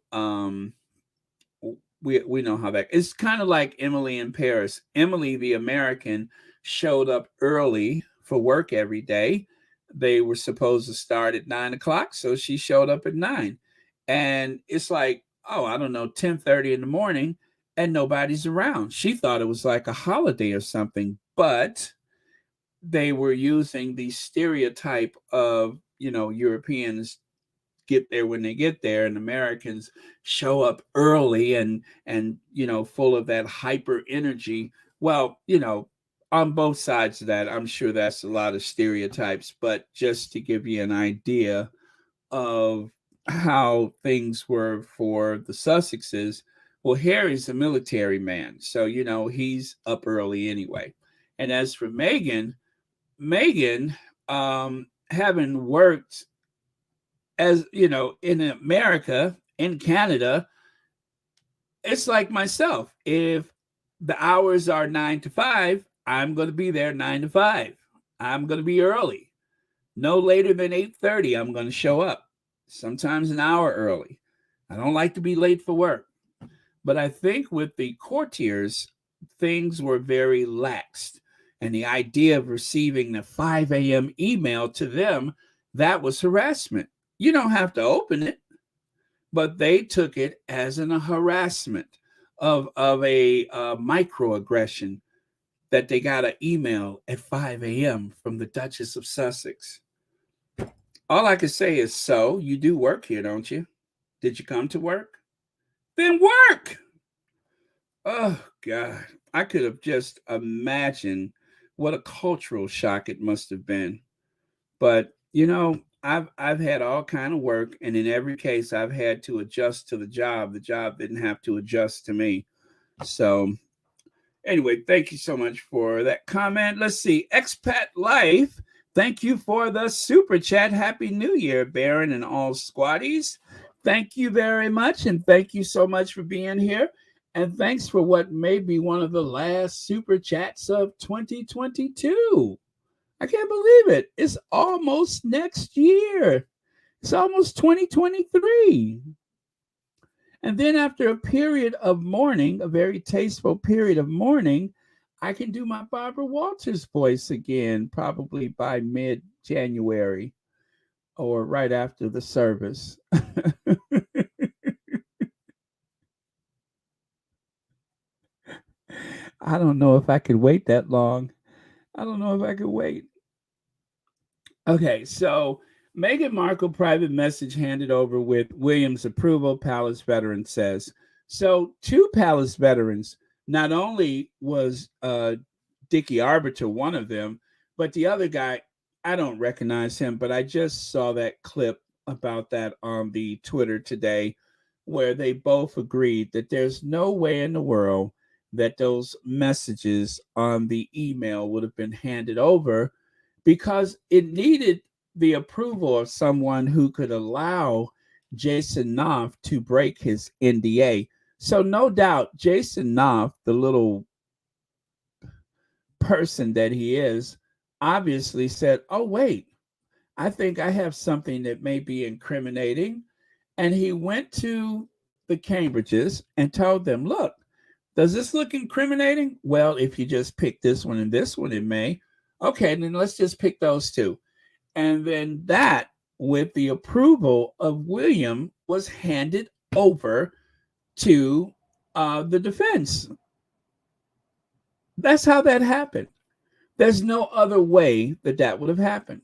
we know how that. It's kind of like Emily in Paris. Emily, the American, showed up early for work every day. They were supposed to start at 9 o'clock, so she showed up at 9. And it's like, oh, I don't know, 10:30 in the morning, and nobody's around. She thought it was like a holiday or something, but they were using the stereotype of, Europeans get there when they get there, and Americans show up early and full of that hyper energy. Well, on both sides of that, I'm sure that's a lot of stereotypes, but just to give you an idea of how things were for the Sussexes. Well, Harry's a military man, so he's up early anyway. And as for Meghan, having worked as in America, in Canada, it's like myself. If the hours are 9 to 5, I'm going to be there 9 to 5. I'm going to be early. No later than 8:30, I'm going to show up. Sometimes an hour early. I don't like to be late for work. But I think with the courtiers, things were very laxed. And the idea of receiving the 5 a.m. email to them, that was harassment. You don't have to open it, but they took it as a harassment of a microaggression that they got an email at 5 a.m. from the Duchess of Sussex. All I can say is, so you do work here, don't you? Did you come to work? Then work. Oh, God. I could have just imagined what a cultural shock it must have been. But, I've had all kind of work, and in every case, I've had to adjust to the job. The job didn't have to adjust to me. So, anyway, thank you so much for that comment. Let's see. Expat Life, thank you for the super chat. Happy New Year, Baron and all squaddies. Thank you very much, and thank you so much for being here. And thanks for what may be one of the last super chats of 2022. I can't believe it. It's almost next year. It's almost 2023. And then after a period of mourning, a very tasteful period of mourning, I can do my Barbara Walters voice again, probably by mid-January or right after the service. I don't know if I could wait that long. I don't know if I could wait. Okay, so Meghan Markle private message handed over with William's approval, Palace veteran says. So two Palace veterans, not only was Dickie Arbiter one of them, but the other guy, I don't recognize him, but I just saw that clip about that on the Twitter today where they both agreed that there's no way in the world that those messages on the email would have been handed over because it needed the approval of someone who could allow Jason Knauf to break his NDA. So no doubt Jason Knauf, the little person that he is, obviously said, oh, wait, I think I have something that may be incriminating. And he went to the Cambridges and told them, look, does this look incriminating? Well, if you just pick this one and this one, it may. Okay, then let's just pick those two. And then that, with the approval of William, was handed over to the defense. That's how that happened. There's no other way that that would have happened.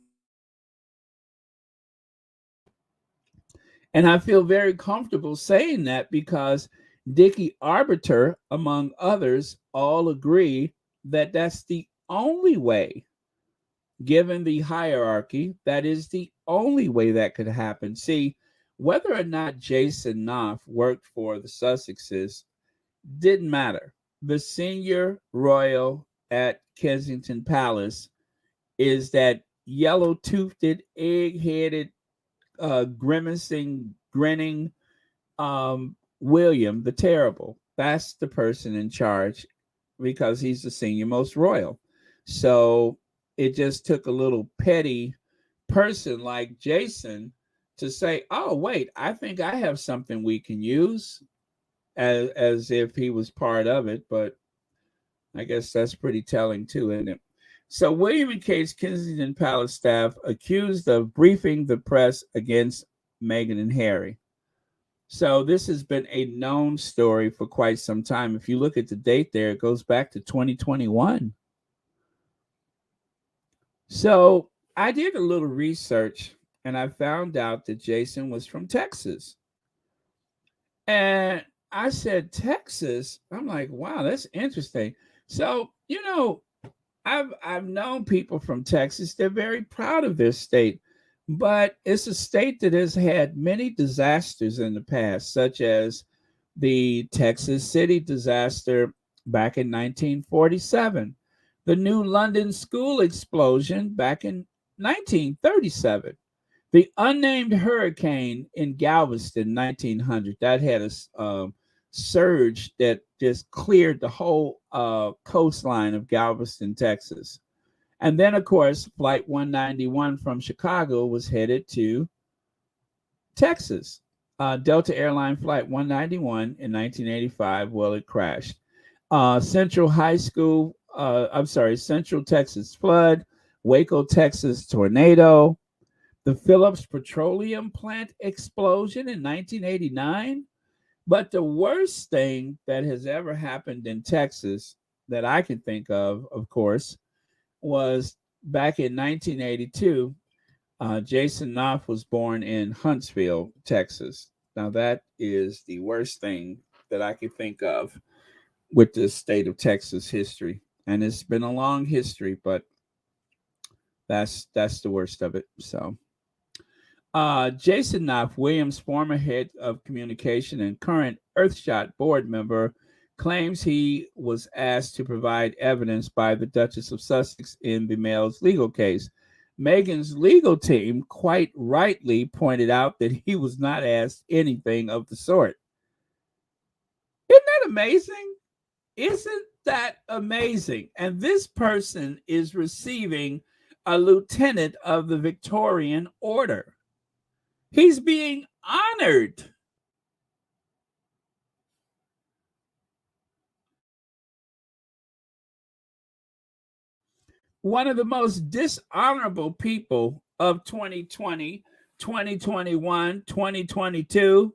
And I feel very comfortable saying that because Dickie Arbiter, among others, all agree that that's the only way, given the hierarchy, that is the only way that could happen. See, whether or not Jason Knauf worked for the Sussexes didn't matter. The senior royal at Kensington Palace is that yellow-toothed, egg-headed, grimacing, grinning William the Terrible. That's the person in charge because he's the senior most royal. So it just took a little petty person like Jason to say, oh, wait, I think I have something we can use. as if he was part of it, but I guess that's pretty telling too, isn't it? So William and Kate's Kensington Palace staff accused of briefing the press against Meghan and Harry. So this has been a known story for quite some time. If you look at the date there, it goes back to 2021. So I did a little research and I found out that Jason was from Texas. And I said, Texas? I'm like, wow, that's interesting. So, I've known people from Texas. They're very proud of their state, but it's a state that has had many disasters in the past, such as the Texas City disaster back in 1947, the New London school explosion back in 1937, the unnamed hurricane in Galveston 1900 that had a surge that just cleared the whole coastline of Galveston, Texas. And then, of course, Flight 191 from Chicago was headed to Texas. Delta Airline Flight 191 in 1985, well, it crashed. Central Texas flood, Waco, Texas tornado, the Phillips Petroleum Plant explosion in 1989. But the worst thing that has ever happened in Texas that I can think of course, was back in 1982. Jason Knauf was born in Huntsville, Texas. Now, that is the worst thing that I could think of with the state of Texas history. And it's been a long history, but that's the worst of it. So Jason Knauf, Williams' former head of communication and current Earthshot board member, claims he was asked to provide evidence by the Duchess of Sussex in the Mail's legal case. Meghan's legal team quite rightly pointed out that he was not asked anything of the sort. Isn't that amazing? Isn't that amazing? And this person is receiving a lieutenant of the Victorian Order. He's being honored. One of the most dishonorable people of 2020, 2021, 2022,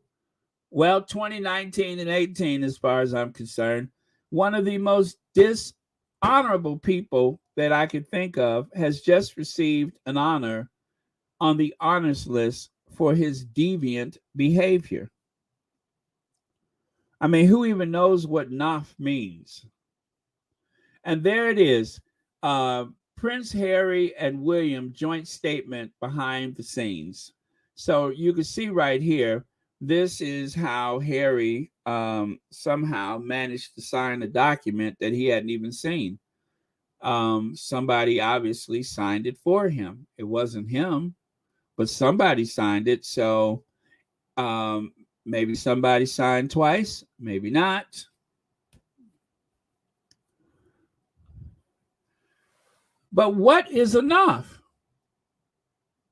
well, 2019 and 18, as far as I'm concerned, one of the most dishonorable people that I could think of has just received an honor on the honors list for his deviant behavior. I mean, who even knows what Knauf means? And there it is. Prince Harry and William joint statement behind the scenes. So you can see right here, this is how Harry somehow managed to sign a document that he hadn't even seen. Somebody obviously signed it for him. It wasn't him, but somebody signed it. So maybe somebody signed twice, maybe not. But what is a Knauf?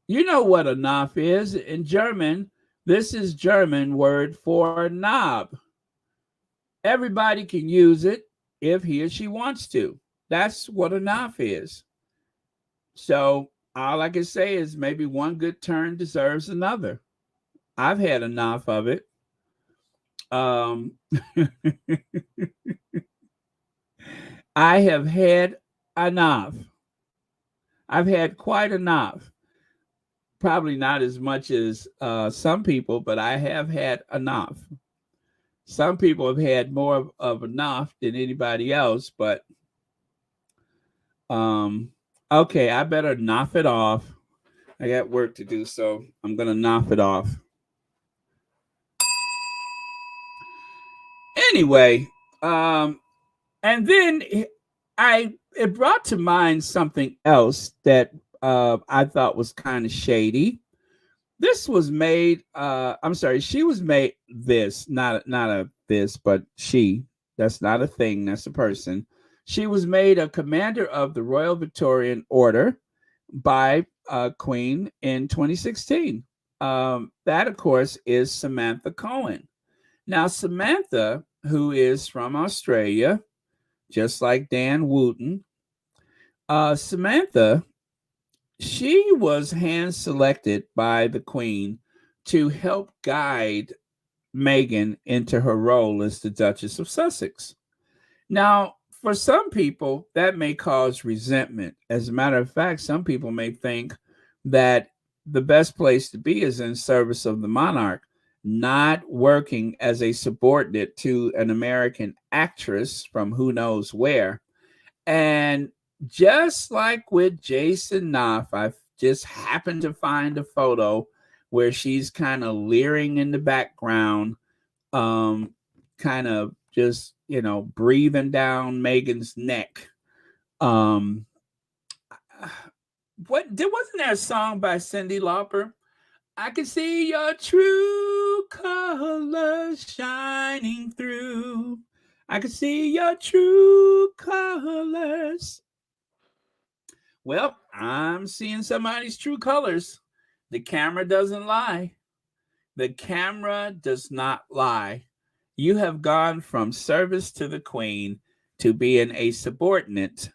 You know what a Knauf is. In German, this is German word for knob. Everybody can use it if he or she wants to. That's what a Knauf is. So all I can say is maybe one good turn deserves another. I've had enough of it. I have had enough. I've had quite enough. Probably not as much as some people, but I have had enough. Some people have had more of enough than anybody else, but okay, I better knock it off. I got work to do, so I'm gonna knock it off. Anyway, and then it brought to mind something else that I thought was kind of shady. This was made. She was made this, not a this, but she. That's not a thing. That's a person. She was made a commander of the Royal Victorian Order by Queen in 2016. That, of course, is Samantha Cohen. Now, Samantha, who is from Australia, just like Dan Wooten, Samantha, she was hand selected by the Queen to help guide Meghan into her role as the Duchess of Sussex. Now, for some people, that may cause resentment. As a matter of fact, some people may think that the best place to be is in service of the monarch, not working as a subordinate to an American actress from who knows where. And just like with Jason Knopf, I just happened to find a photo where she's kind of leering in the background, kind of just, breathing down Meghan's neck. Um, wasn't there a song by Cyndi Lauper? I can see your true colors shining through. I can see your true colors. Well, I'm seeing somebody's true colors. The camera doesn't lie. The camera does not lie. You have gone from service to the Queen to being a subordinate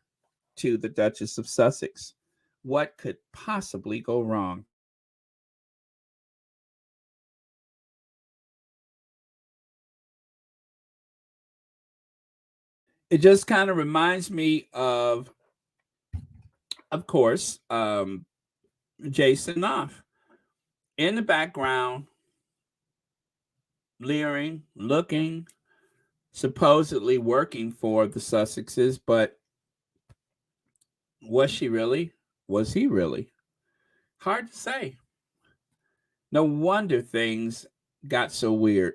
to the Duchess of Sussex. What could possibly go wrong? It just kind of reminds me of course, Jason Knopf in the background, leering, looking, supposedly working for the Sussexes, but was she really? Was he really? Hard to say. No wonder things got so weird.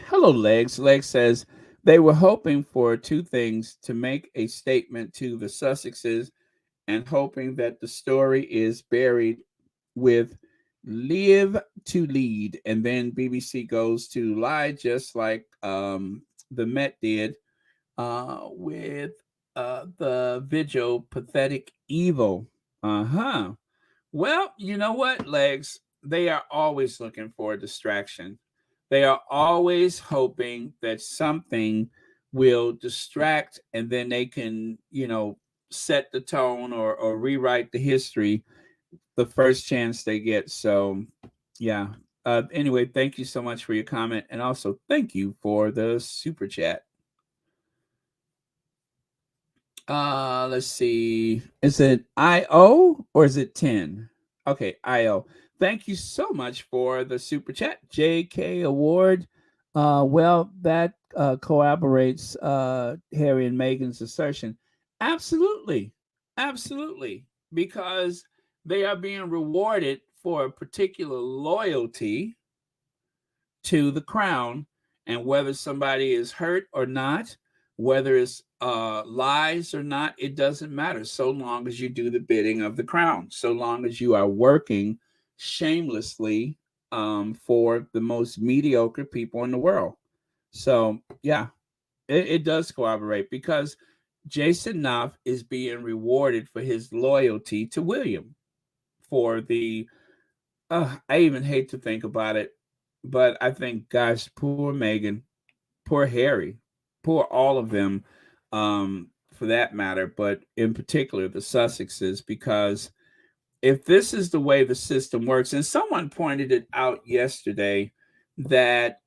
Hello, Legs. Legs says they were hoping for two things: to make a statement to the Sussexes and hoping that the story is buried with live to lead. And then BBC goes to lie, just like the Met did with the Vigil Pathetic Evil. Uh-huh. Well, you know what, Legs? They are always looking for a distraction. They are always hoping that something will distract and then they can, set the tone or rewrite the history the first chance they get. So, yeah. Anyway, thank you so much for your comment. And also, thank you for the super chat. Let's see. Is it IO or is it 10? Okay, IO. Thank you so much for the super chat. JK Award. Well, that corroborates Harry and Meghan's assertion. Absolutely. Absolutely. Because they are being rewarded for a particular loyalty to the crown, and whether somebody is hurt or not, whether it's lies or not, it doesn't matter so long as you do the bidding of the crown, so long as you are working shamelessly for the most mediocre people in the world. So yeah, it does corroborate, because Jason Knopf is being rewarded for his loyalty to William, for the I even hate to think about it, but I think, gosh, poor Meghan, poor Harry, poor all of them, for that matter, but in particular the Sussexes, because if this is the way the system works, and someone pointed it out yesterday, that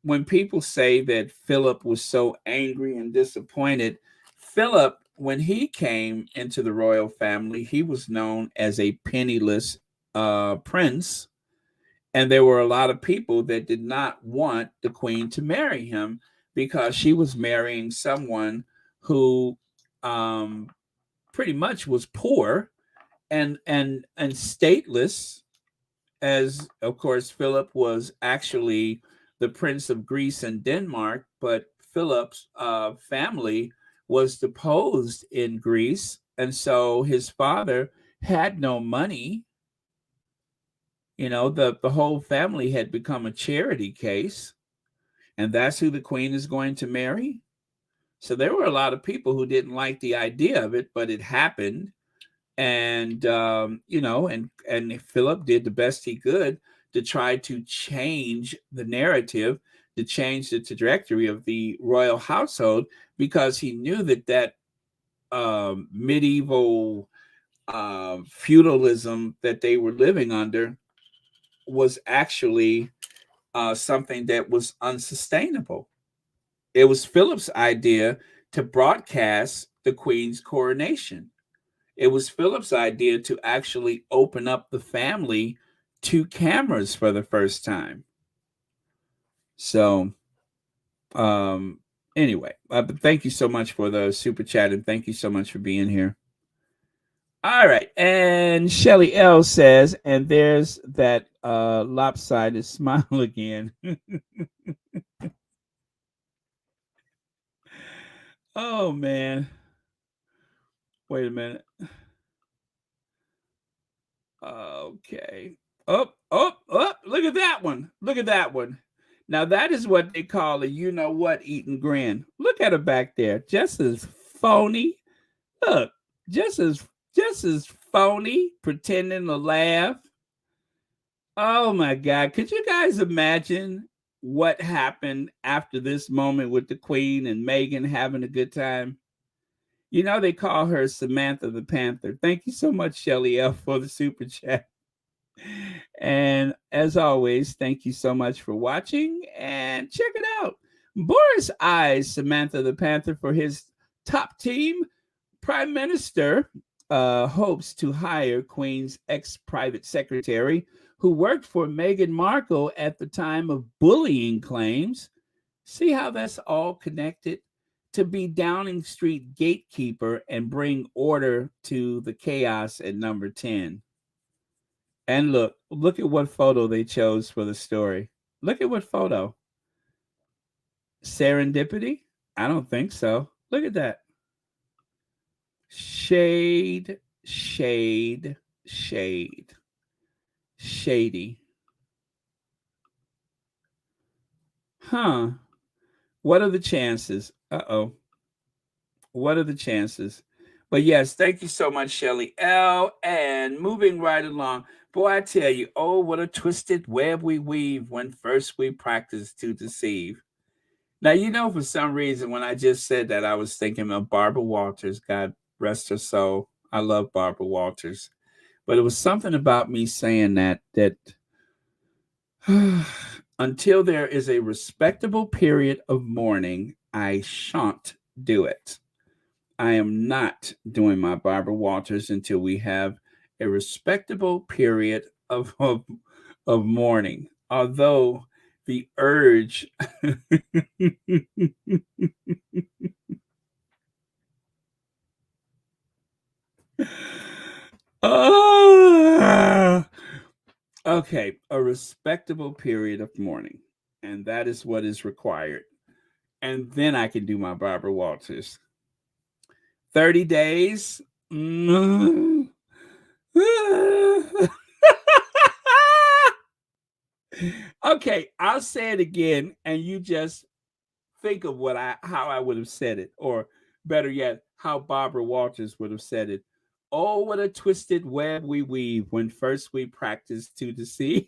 when people say that Philip was so angry and disappointed, Philip, when he came into the royal family, he was known as a penniless prince. And there were a lot of people that did not want the queen to marry him because she was marrying someone who pretty much was poor and stateless, as of course Philip was actually the Prince of Greece and Denmark, but Philip's family was deposed in Greece, and so his father had no money. The whole family had become a charity case, and that's who the queen is going to marry. So there were a lot of people who didn't like the idea of it, but it happened. And and Philip did the best he could to try to change the narrative, to change the trajectory of the royal household, because he knew that medieval feudalism that they were living under was actually something that was unsustainable. It was Philip's idea to broadcast the Queen's coronation. It was Philip's idea to actually open up the family to cameras for the first time. So, anyway, but thank you so much for the super chat, and thank you so much for being here. All right, and Shelly L says, and there's that lopsided smile again. Oh man, wait a minute. Okay. Oh, look at that one. Look at that one. Now that is what they call a you know what eating grin. Look at her back there. Just as phony. Look, just as phony, pretending to laugh. Oh my God. Could you guys imagine what happened after this moment with the Queen and Meghan having a good time? You know, they call her Samantha the Panther. Thank you so much, Shelly L, for the super chat. And as always, thank you so much for watching, and check it out. Boris eyes Samantha the Panther for his top team. Prime Minister hopes to hire Queen's ex-private secretary, who worked for Meghan Markle at the time of bullying claims. See how that's all connected? To be Downing Street gatekeeper and bring order to the chaos at number 10. And look at what photo they chose for the story. Look at what photo. Serendipity? I don't think so. Look at that. Shade, shade, shade. Shady. Huh. What are the chances? Uh-oh. What are the chances? But yes, thank you so much, Shelly L. And moving right along. Boy, I tell you, oh, what a twisted web we weave when first we practice to deceive. Now, you know, for some reason, when I just said that, I was thinking of Barbara Walters. God rest her soul. I love Barbara Walters. But it was something about me saying that until there is a respectable period of mourning, I shan't do it. I am not doing my Barbara Walters until we have a respectable period of mourning. Although the urge okay, a respectable period of mourning. And that is what is required. And then I can do my Barbara Walters. 30 days. Okay, I'll say it again, and you just think of how I would have said it, or better yet, how Barbara Walters would have said it. Oh, what a twisted web we weave when first we practice to deceive.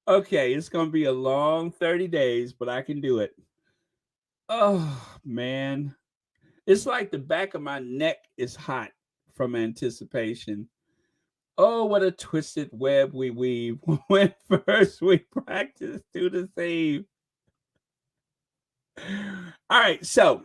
Okay, it's gonna be a long 30 days, but I can do it. Oh man, it's like the back of my neck is hot from anticipation. Oh, what a twisted web we weave when first we practice to deceive. All right, so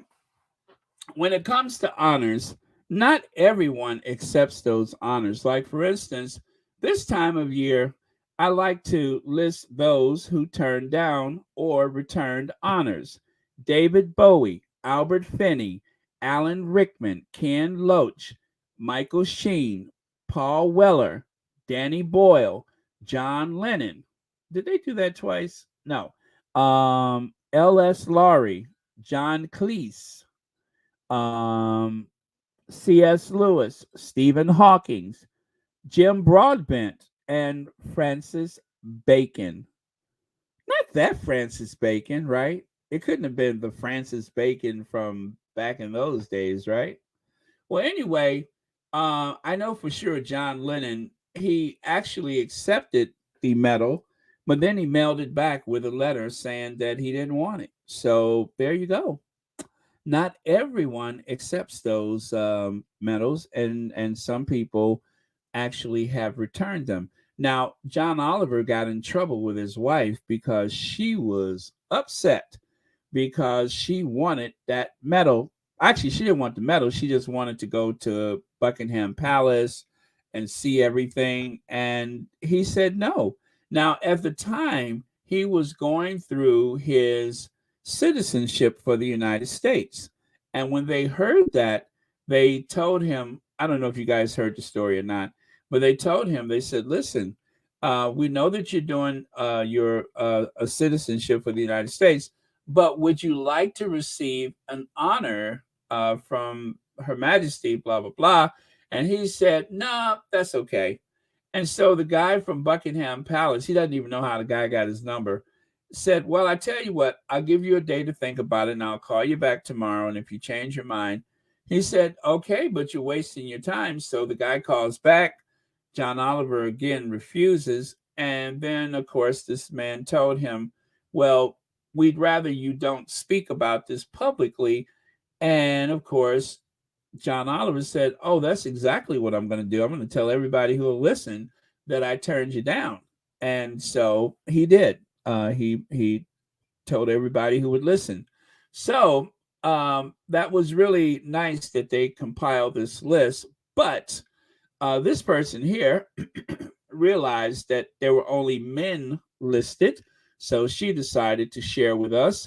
when it comes to honors, not everyone accepts those honors. Like, for instance, this time of year, I like to list those who turned down or returned honors. David Bowie, Albert Finney, Alan Rickman, Ken Loach, Michael Sheen, Paul Weller, Danny Boyle, John Lennon. Did they do that twice? No. L.S. Laurie, John Cleese, C.S. Lewis, Stephen Hawking, Jim Broadbent, and Francis Bacon. Not that Francis Bacon, right? It couldn't have been the Francis Bacon from back in those days, right? Well, anyway, I know for sure John Lennon, he actually accepted the medal, but then he mailed it back with a letter saying that he didn't want it. So there you go. Not everyone accepts those medals, and some people actually have returned them. Now, John Oliver got in trouble with his wife because she was upset because she wanted that medal. Actually, she didn't want the medal. She just wanted to go to Buckingham Palace and see everything. And he said no. Now, at the time, he was going through his citizenship for the United States. And when they heard that, they told him, I don't know if you guys heard the story or not, but they told him, they said, listen, we know that you're doing your a citizenship for the United States, but would you like to receive an honor from Her Majesty, blah, blah, blah? And he said, no, that's okay. And so the guy from Buckingham Palace, he doesn't even know how the guy got his number, said, well, I tell you what, I'll give you a day to think about it and I'll call you back tomorrow. And if you change your mind, he said, okay, but you're wasting your time. So the guy calls back. John Oliver again refuses. And then, of course, this man told him, well, we'd rather you don't speak about this publicly. And of course, John Oliver said, oh, that's exactly what I'm going to do. I'm going to tell everybody who will listen that I turned you down. And so he did. He told everybody who would listen. So that was really nice that they compiled this list. But this person here realized that there were only men listed. So she decided to share with us.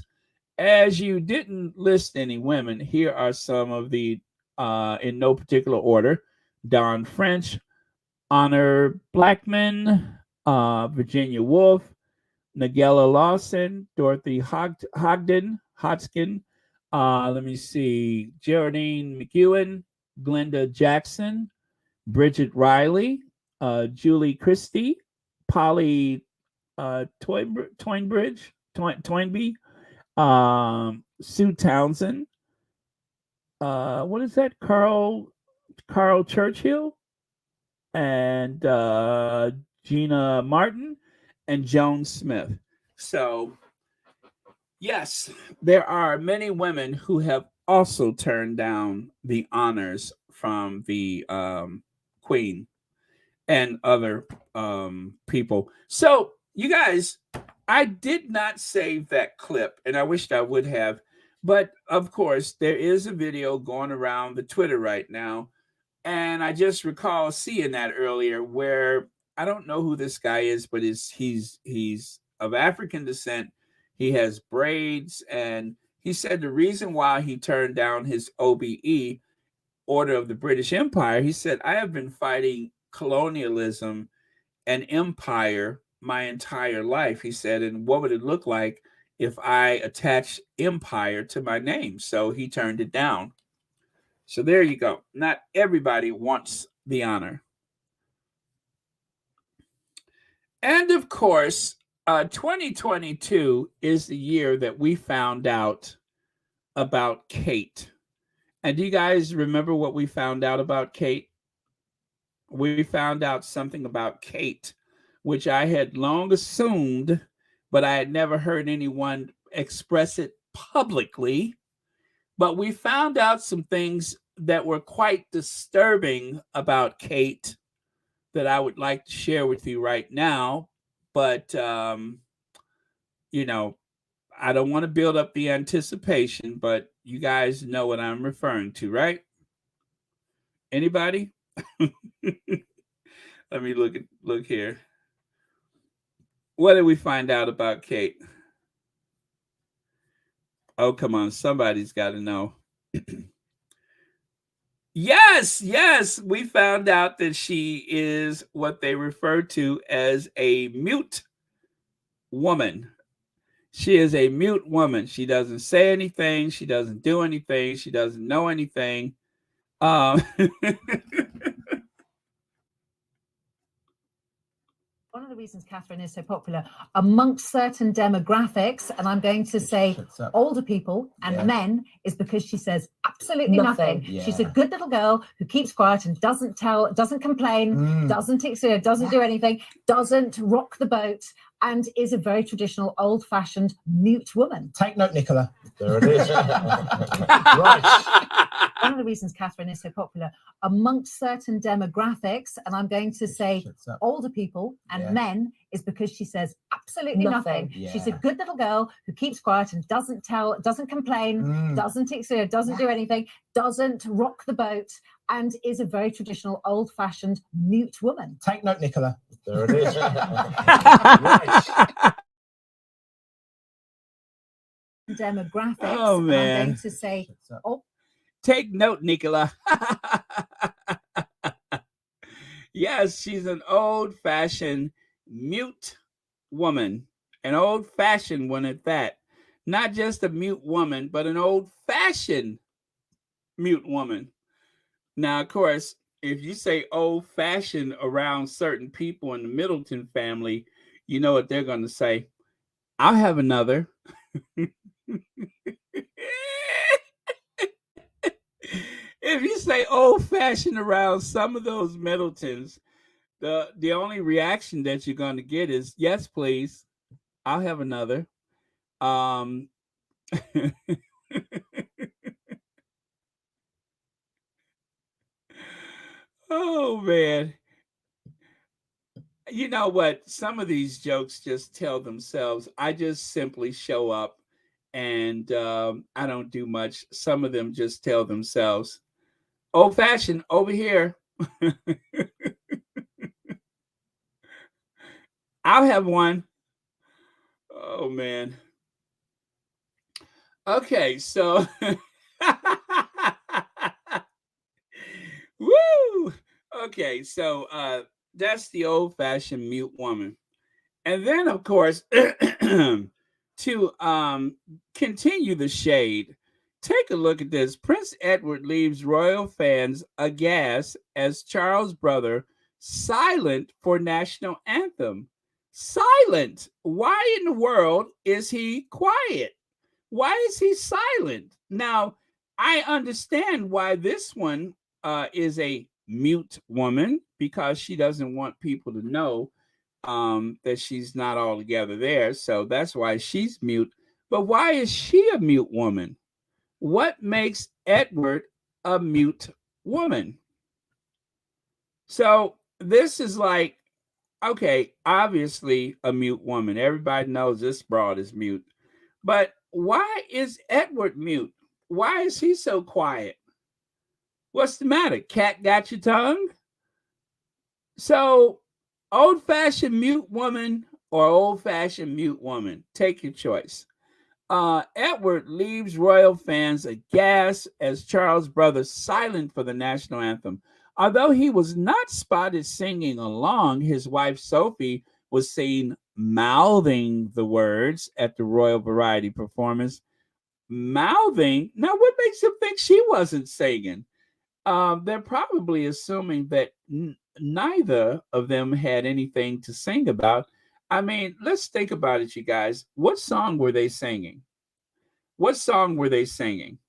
As you didn't list any women, here are some of the, in no particular order: Dawn French, Honor Blackman, Virginia Woolf, Nagella Lawson, Dorothy Hodgkin, let me see, Geraldine McEwen, Glenda Jackson, Bridget Riley, Julie Christie, Polly Toynbee, Sue Townsend, what is that? Carl Churchill, and Gina Martin, and Joan Smith. So, yes, there are many women who have also turned down the honors from the Queen and other people. So, you guys, I did not save that clip, and I wished I would have. But of course, there is a video going around the Twitter right now. And I just recall seeing that earlier where I don't know who this guy is, but he's of African descent. He has braids, and he said the reason why he turned down his OBE, Order of the British Empire, he said, I have been fighting colonialism and empire my entire life. He said, and what would it look like if I attached empire to my name? So he turned it down. So there you go. Not everybody wants the honor. And of course, 2022 is the year that we found out about Kate. And do you guys remember what we found out about Kate? We found out something about Kate, which I had long assumed, but I had never heard anyone express it publicly. But we found out some things that were quite disturbing about Kate that I would like to share with you right now. But, you know, I don't want to build up the anticipation, but you guys know what I'm referring to, right? Anybody? Let me look here. What did we find out about Kate? Oh, come on. Somebody's got to know. Yes. We found out that she is what they refer to as a mute woman. She is a mute woman. She doesn't say anything. She doesn't do anything. She doesn't know anything. One of the reasons Catherine is so popular amongst certain demographics, and I'm going to say older people and men, is because she says absolutely nothing. Yeah. She's a good little girl who keeps quiet and doesn't complain, doesn't do anything, doesn't rock the boat, and is a very traditional, old-fashioned, mute woman. Take note, Nicola. There it is. Right. One of the reasons Catherine is so popular amongst certain demographics, and I'm going to say older people and men, is because she says absolutely nothing. Yeah. She's a good little girl who keeps quiet and doesn't complain, doesn't do anything, doesn't rock the boat, and is a very traditional, old-fashioned, mute woman. Take note, Nicola. There it is. Demographics. Oh, man. I'm going to say, take note, Nicola. Yes, she's an old-fashioned mute woman, an old-fashioned one at that. Not just a mute woman, but an old-fashioned mute woman. Now, of course, if you say old-fashioned around certain people in the Middleton family, you know what they're going to say. I'll have another. If you say old-fashioned around some of those Middletons, the only reaction that you're going to get is, yes, please, I'll have another. Oh, man. You know what? Some of these jokes just tell themselves. I just simply show up and I don't do much. Some of them just tell themselves. Old-fashioned over here. I'll have one. Oh, man. Okay, so. Woo! Okay, so that's the old-fashioned mute woman. And then, of course, to continue the shade, take a look at this. Prince Edward leaves royal fans aghast as Charles' brother silent for national anthem. Silent. Why in the world is he quiet? Why is he silent? Now, I understand why this one is a mute woman, because she doesn't want people to know that she's not altogether there. So that's why she's mute. But why is she a mute woman? What makes Edward a mute woman? So this is like, okay, obviously a mute woman. Everybody knows this broad is mute. But why is Edward mute? Why is he so quiet? What's the matter? Cat got your tongue? So old-fashioned mute woman or old-fashioned mute woman? Take your choice. Edward leaves royal fans aghast as Charles' brother silent for the national anthem. Although he was not spotted singing along, his wife Sophie was seen mouthing the words at the Royal Variety performance. Mouthing? Now, what makes them think she wasn't singing? They're probably assuming that neither of them had anything to sing about. I mean, let's think about it, you guys. What song were they singing? What song were they singing?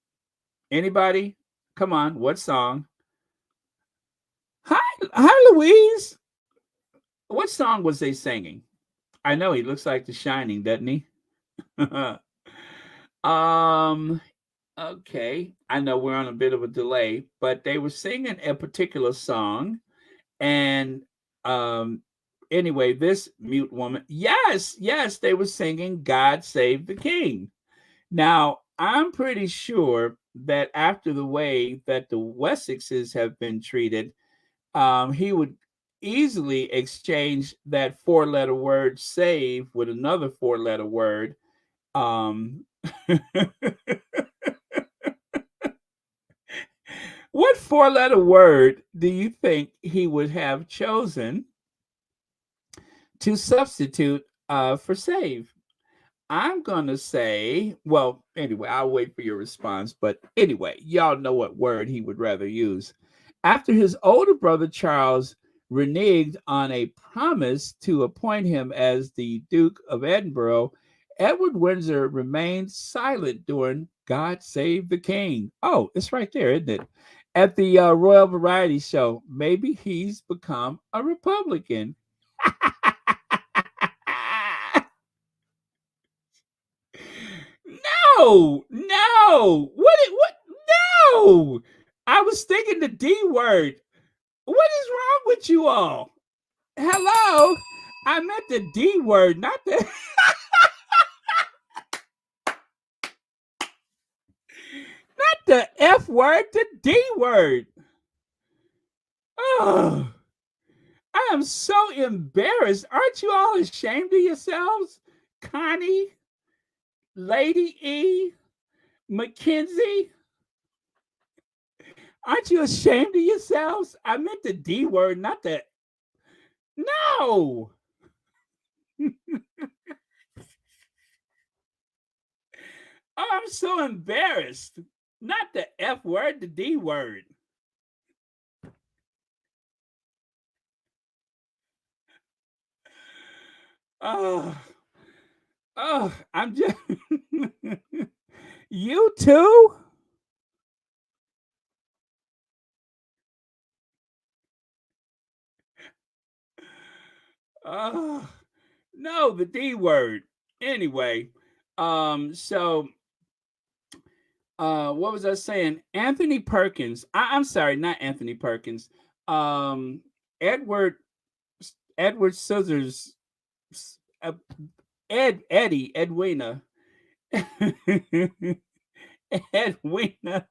Anybody? Come on, what song? Hi, Louise. What song was they singing? I know he looks like The Shining, doesn't he? Okay. I know we're on a bit of a delay, but they were singing a particular song. And anyway, this mute woman, yes, they were singing God Save the King. Now, I'm pretty sure that after the way that the Wessexes have been treated, he would easily exchange that 4-letter word save with another 4-letter word. What 4-letter word do you think he would have chosen to substitute for save? I'm going to say, well, anyway, I'll wait for your response. But anyway, y'all know what word he would rather use. After his older brother Charles reneged on a promise to appoint him as the Duke of Edinburgh, Edward Windsor remained silent during God Save the King. Oh, it's right there, isn't it? At the Royal Variety Show. Maybe he's become a Republican. No, no. What? No. I was thinking the D word. What is wrong with you all? Hello? I meant the D word, not the not the F word, the D word. Oh, I am so embarrassed. Aren't you all ashamed of yourselves? Connie, Lady E, Mackenzie, aren't you ashamed of yourselves? I meant the D word, not the. No. Oh, I'm so embarrassed. Not the F word, the D word. Oh, I'm just. You too? Oh, no, the D word. Anyway, so what was I saying? Anthony Perkins. I'm sorry, not Anthony Perkins. Um, Edward Edward Scissors. Edwina. Edwina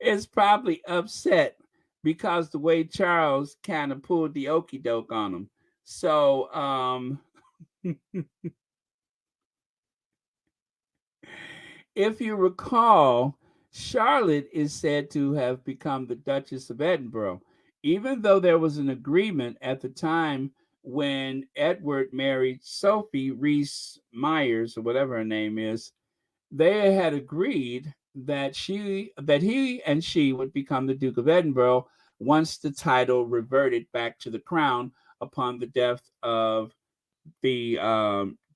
is probably upset because the way Charles kind of pulled the okey doke on him. So if you recall, Charlotte is said to have become the Duchess of Edinburgh, even though there was an agreement at the time when Edward married Sophie Reese Myers, or whatever her name is. They had agreed that he and she would become the Duke of Edinburgh once the title reverted back to the crown upon the death of the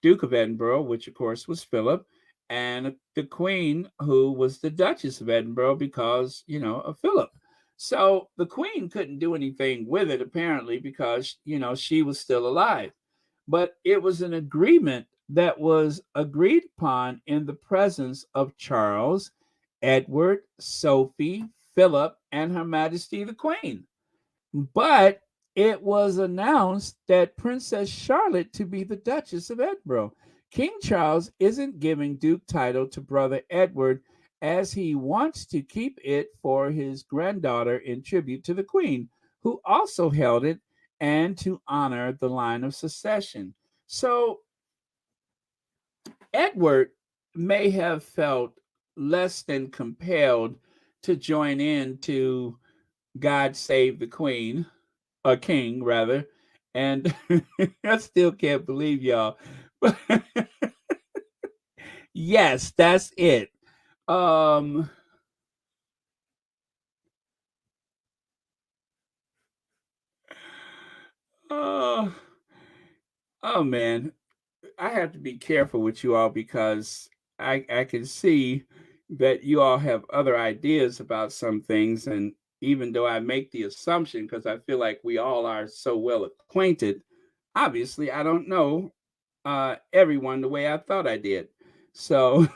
Duke of Edinburgh, which of course was Philip, and the Queen, who was the Duchess of Edinburgh because, of Philip. So the Queen couldn't do anything with it, apparently, because, she was still alive. But it was an agreement that was agreed upon in the presence of Charles, Edward, Sophie, Philip, and Her Majesty the Queen. But it was announced that Princess Charlotte to be the Duchess of Edinburgh. King Charles isn't giving Duke title to brother Edward as he wants to keep it for his granddaughter in tribute to the Queen, who also held it, and to honor the line of succession. So Edward may have felt less than compelled to join in to God Save the Queen, or King rather, and I still can't believe y'all. Yes, that's it. Um oh, oh man, I have to be careful with you all because I can see that you all have other ideas about some things, and even though I make the assumption because I feel like we all are so well acquainted, obviously I don't know everyone the way I thought I did. So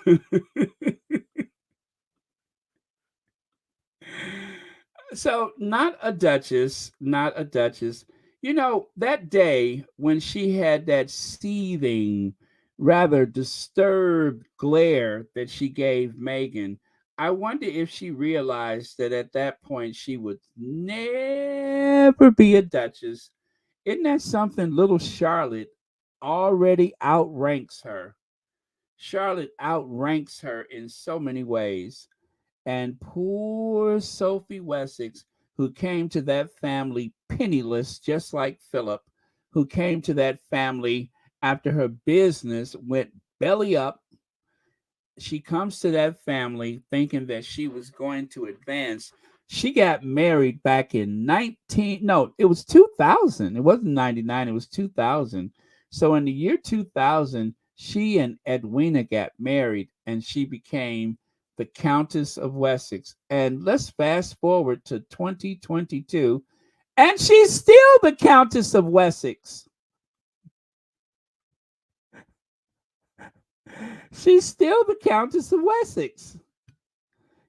so not a duchess, not a duchess. That day when she had that seething, rather disturbed glare that she gave Meghan, I wonder if she realized that at that point she would never be a duchess. Isn't that something? Little Charlotte already outranks her. Charlotte outranks her in so many ways. And poor Sophie Wessex, who came to that family penniless, just like Philip, who came to that family after her business went belly up. She comes to that family thinking that she was going to advance. She got married back in 19, no, it was 2000. It wasn't 99, it was 2000. So in the year 2000, she and Edwina got married, and she became the Countess of Wessex. And let's fast forward to 2022, and she's still the Countess of Wessex. She's still the Countess of Wessex.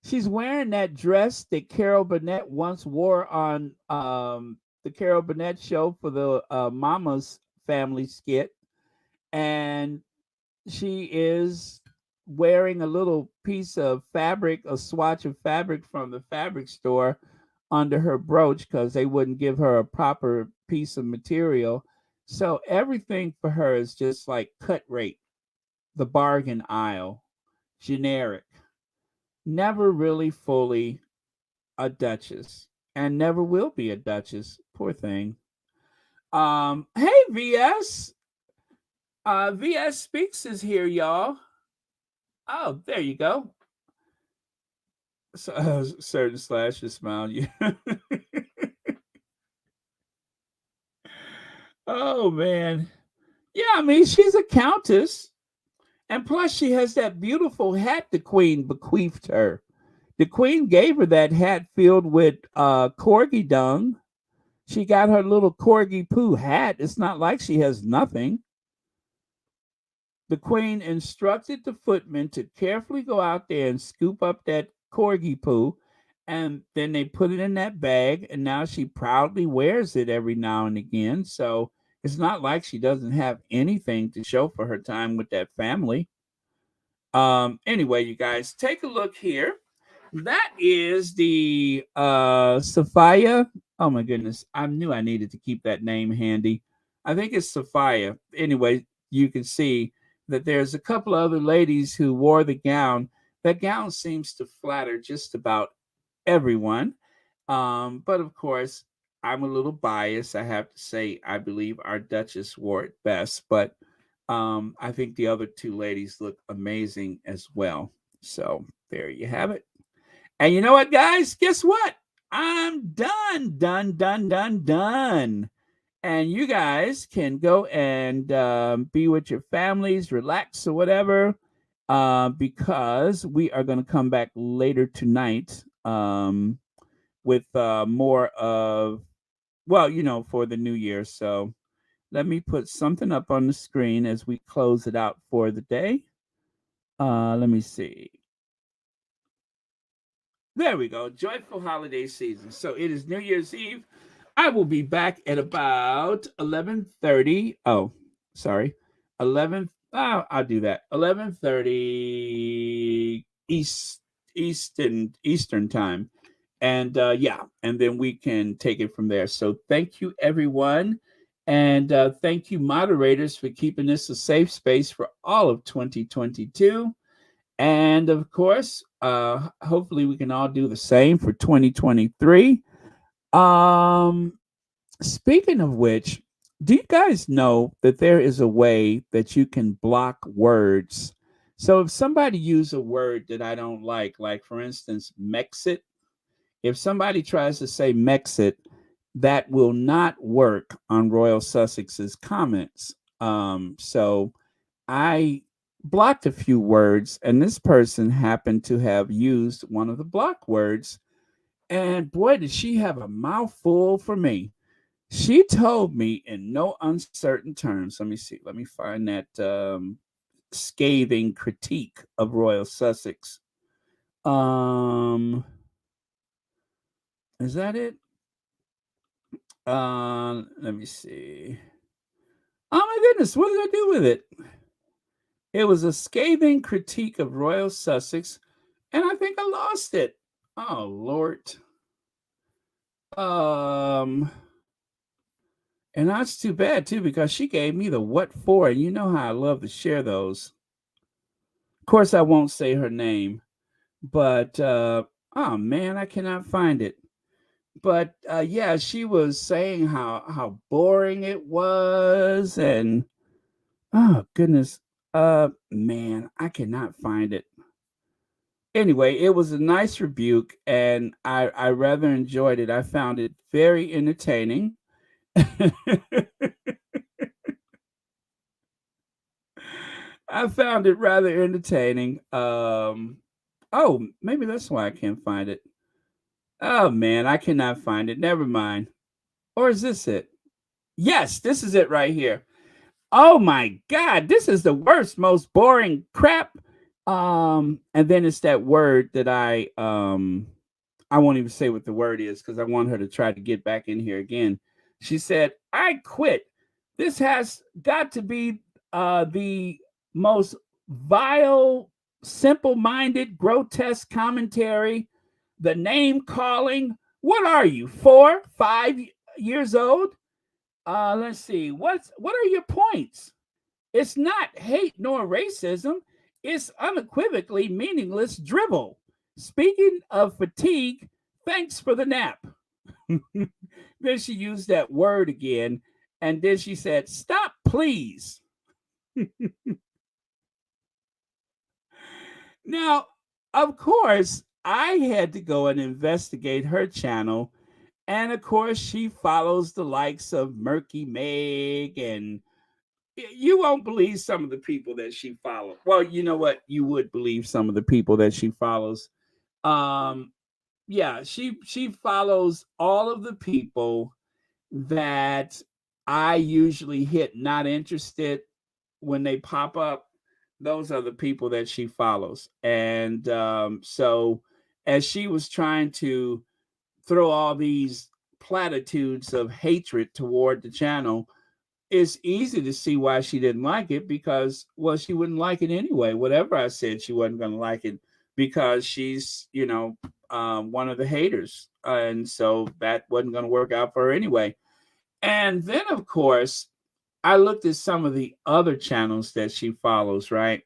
She's wearing that dress that Carol Burnett once wore on the Carol Burnett show for the Mama's Family skit. And she is wearing a little piece of fabric, a swatch of fabric from the fabric store under her brooch because they wouldn't give her a proper piece of material. So everything for her is just like cut rate, the bargain aisle, generic. Never really fully a duchess, and never will be a duchess. Poor thing. Hey VS. VS Speaks is here, y'all. Oh, there you go. So, certain slash just smiled you. Oh man. Yeah, I mean, she's a countess. And plus, she has that beautiful hat the queen bequeathed her. The queen gave her that hat filled with corgi dung. She got her little corgi poo hat. It's not like she has nothing. The queen instructed the footmen to carefully go out there and scoop up that corgi poo, and then they put it in that bag, and now she proudly wears it every now and again. So it's not like she doesn't have anything to show for her time with that family. Anyway, you guys, take a look here. That is the Sophia. Oh my goodness, I knew I needed to keep that name handy. I think it's Sophia. Anyway, you can see that there's a couple of other ladies who wore the gown. That gown seems to flatter just about everyone. But of course, I'm a little biased. I have to say, I believe our Duchess wore it best, but I think the other two ladies look amazing as well. So there you have it. And you know what, guys? Guess what? I'm done. And you guys can go and be with your families, relax or whatever, because we are going to come back later tonight with more of, well, you know, for the new year. So let me put something up on the screen as we close it out for the day. Let me see. There we go. Joyful holiday season. So it is New Year's Eve. I will be back at about 11:30. Oh, sorry. 11. I'll do that. 11:30 Eastern time. And yeah, and then we can take it from there. So thank you, everyone. And thank you, moderators, for keeping this a safe space for all of 2022. And of course, hopefully we can all do the same for 2023. Speaking of which, do you guys know that there is a way that you can block words? So if somebody uses a word that I don't like for instance, Mexit, if somebody tries to say Mexit, that will not work on Royal Sussex's comments. So I blocked a few words, and this person happened to have used one of the block words. And boy, did she have a mouthful for me. She told me in no uncertain terms. Let me see. Let me find that scathing critique of Royal Sussex. Is that it? Let me see. Oh my goodness, what did I do with it? It was a scathing critique of Royal Sussex, and I think I lost it. Oh Lord. And that's too bad too, because she gave me the what for, and you know how I love to share those. Of course, I won't say her name, but oh man, I cannot find it. But yeah, she was saying how boring it was, and oh goodness, man, I cannot find it. Anyway, it was a nice rebuke, and I rather enjoyed it. I found it very entertaining. I found it rather entertaining. Oh, maybe that's why I can't find it. Oh man, I cannot find it. Never mind. Or is this it? Yes, this is it right here. Oh my god, this is the worst, most boring crap. And then it's that word that I won't even say what the word is because I want her to try to get back in here again. She said, I quit. This has got to be the most vile, simple minded, grotesque commentary, the name calling. What are you, 4, 5 years old? Let's see. What are your points? It's not hate nor racism. It's unequivocally meaningless drivel. Speaking of fatigue, thanks for the nap. Then she used that word again, and then she said, "Stop, please." Now, of course, I had to go and investigate her channel. And of course, she follows the likes of Murky Meg, and you won't believe some of the people that she follows. Well, you know what? You would believe some of the people that she follows. Um, yeah, she follows all of the people that I usually hit not interested when they pop up. Those are the people that she follows. And so as she was trying to throw all these platitudes of hatred toward the channel, it's easy to see why she didn't like it because, well, she wouldn't like it anyway. Whatever I said, she wasn't going to like it because she's, one of the haters. And so that wasn't going to work out for her anyway. And then, of course, I looked at some of the other channels that she follows, right?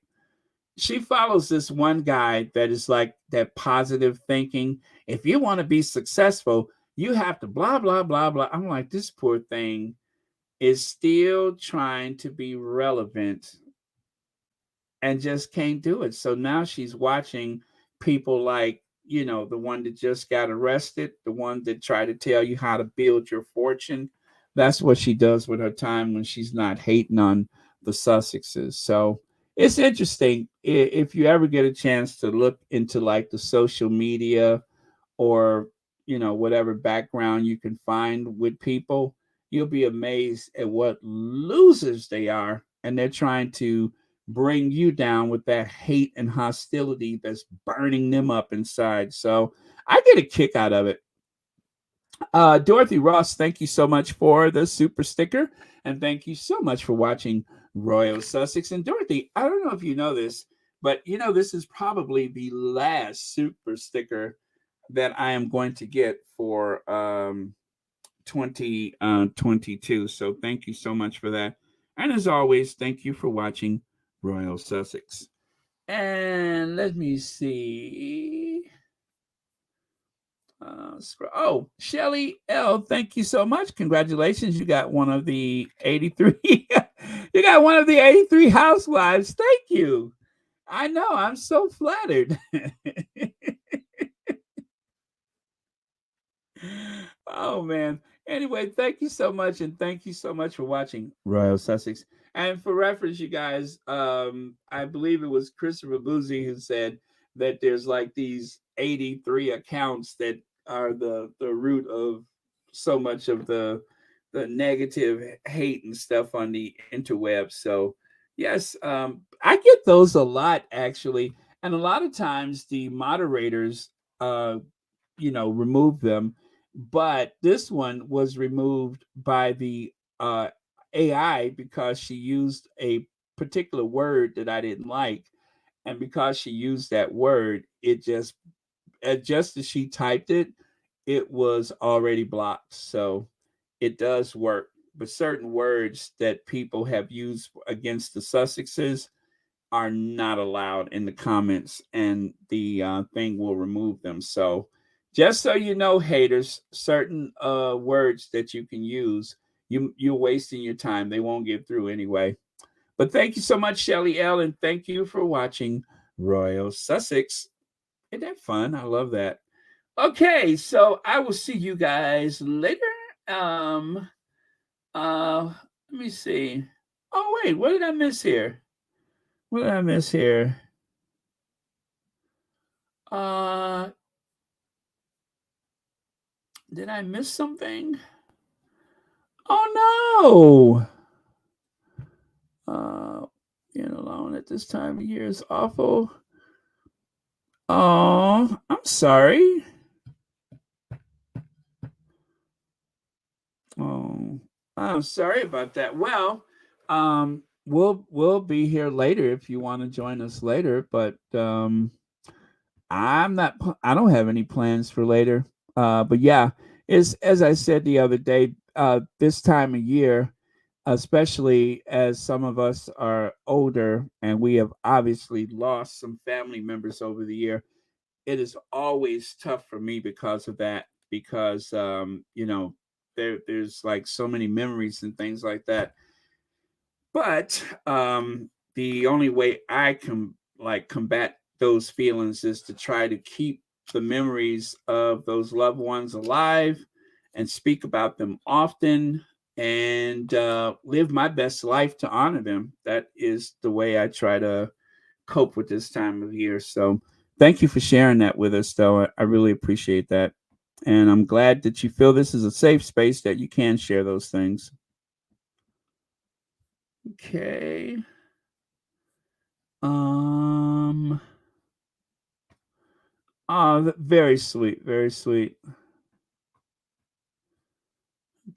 She follows this one guy that is like that positive thinking. If you want to be successful, you have to blah, blah, blah, blah. I'm like, this poor thing is still trying to be relevant and just can't do it. So now she's watching people like, the one that just got arrested, the one that tried to tell you how to build your fortune. That's what she does with her time when she's not hating on the Sussexes. So it's interesting if you ever get a chance to look into like the social media or whatever background you can find with people, you'll be amazed at what losers they are, and they're trying to bring you down with that hate and hostility that's burning them up inside. So I get a kick out of it. Dorothy Ross, thank you so much for the super sticker, and thank you so much for watching Royal Sussex. And Dorothy, I don't know if you know this, but this is probably the last super sticker that I am going to get for 2022. So thank you so much for that. And as always, thank you for watching Royal Sussex. And let me see. Shelly L, thank you so much. Congratulations. You got one of the 83. You got one of the 83 housewives. Thank you. I know. I'm so flattered. Oh man. Anyway, thank you so much, and thank you so much for watching Royal Sussex. And for reference, you guys, I believe it was Christopher Boozy who said that there's like these 83 accounts that are the root of so much of the negative hate and stuff on the interweb. So yes, I get those a lot actually, and a lot of times the moderators, remove them, but this one was removed by the AI because she used a particular word that I didn't like, and because she used that word, it just as she typed it, it was already blocked. So it does work, but certain words that people have used against the Sussexes are not allowed in the comments, and the thing will remove them. So just so you know, haters, certain words that you can use, you're wasting your time. They won't get through anyway. But thank you so much, Shelly L, and thank you for watching Royal Sussex. Isn't that fun? I love that. Okay, so I will see you guys later. Um, let me see. Oh wait, what did I miss here? What did I miss here? Did I miss something? Oh no! Being alone at this time of year is awful. Oh, I'm sorry. Oh, I'm sorry about that. Well, we'll be here later if you want to join us later, but I don't have any plans for later. But yeah, it's as I said the other day, this time of year, especially as some of us are older and we have obviously lost some family members over the year, it is always tough for me because of that. Because there's like so many memories and things like that. But the only way I can like combat those feelings is to try to keep the memories of those loved ones alive and speak about them often and live my best life to honor them. That is the way I try to cope with this time of year. So thank you for sharing that with us, though. I really appreciate that. And I'm glad that you feel this is a safe space that you can share those things. Okay. Um. Oh, very sweet. Very sweet.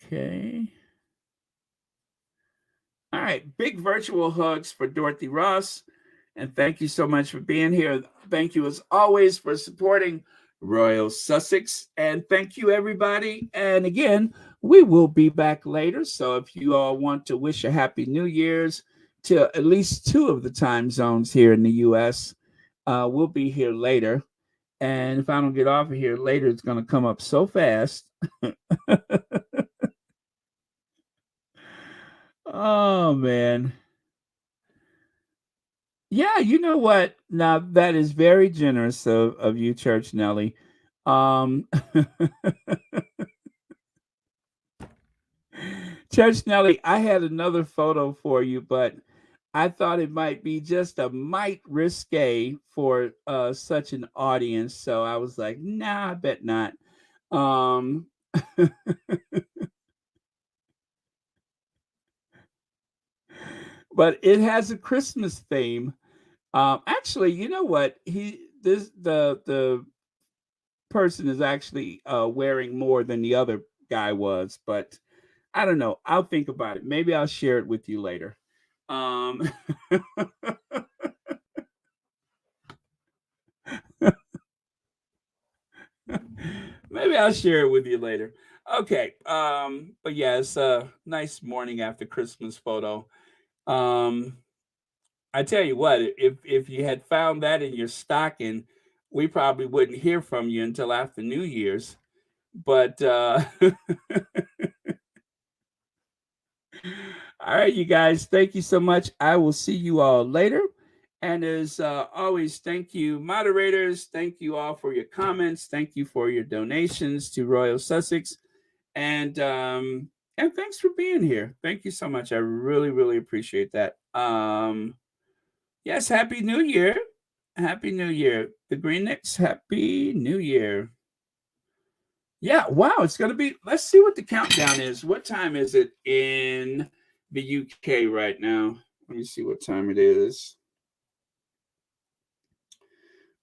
Okay. All right. Big virtual hugs for Dorothy Ross. And thank you so much for being here. Thank you, as always, for supporting Royal Sussex. And thank you, everybody. And again, we will be back later. So if you all want to wish a happy New Year's to at least two of the time zones here in the U.S., we'll be here later. And if I don't get off of here later, it's going to come up so fast. Oh, man. Yeah, you know what? Now that is very generous of you, Church Nelly. Um, Church Nelly, I had another photo for you, but I thought it might be just a mite risque for such an audience. So I was like, nah, I bet not. Um, but it has a Christmas theme. Actually, you know what? The person is actually wearing more than the other guy was, but I don't know. I'll think about it. Maybe I'll share it with you later. Um, maybe I'll share it with you later. Okay. But yeah, it's a nice morning after Christmas photo. Um, I tell you what, if you had found that in your stocking, we probably wouldn't hear from you until after New Year's. But all right, you guys, thank you so much. I will see you all later. And as always, thank you, moderators. Thank you all for your comments. Thank you for your donations to Royal Sussex. And thanks for being here. Thank you so much. I really, really appreciate that. Yes, Happy New Year. Happy New Year. The Greenicks, Happy New Year. Yeah, wow, it's going to be, let's see what the countdown is. What time is it in the UK right now? Let me see what time it is.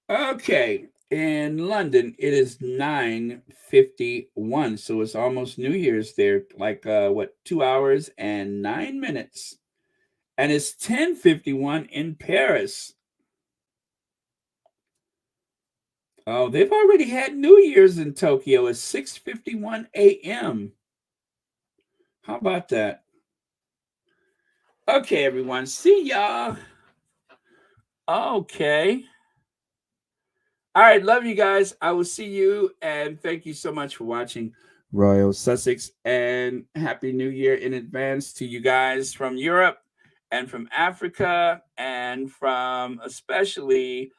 Okay, in London, it is 9:51. So it's almost New Year's there, like 2 hours and 9 minutes. And it's 10:51 in Paris. Oh, they've already had New Year's in Tokyo. It's 6:51 a.m. How about that? Okay, everyone. See y'all. Okay. All right. Love you guys. I will see you. And thank you so much for watching Royal Sussex. And Happy New Year in advance to you guys from Europe and from Africa and from especially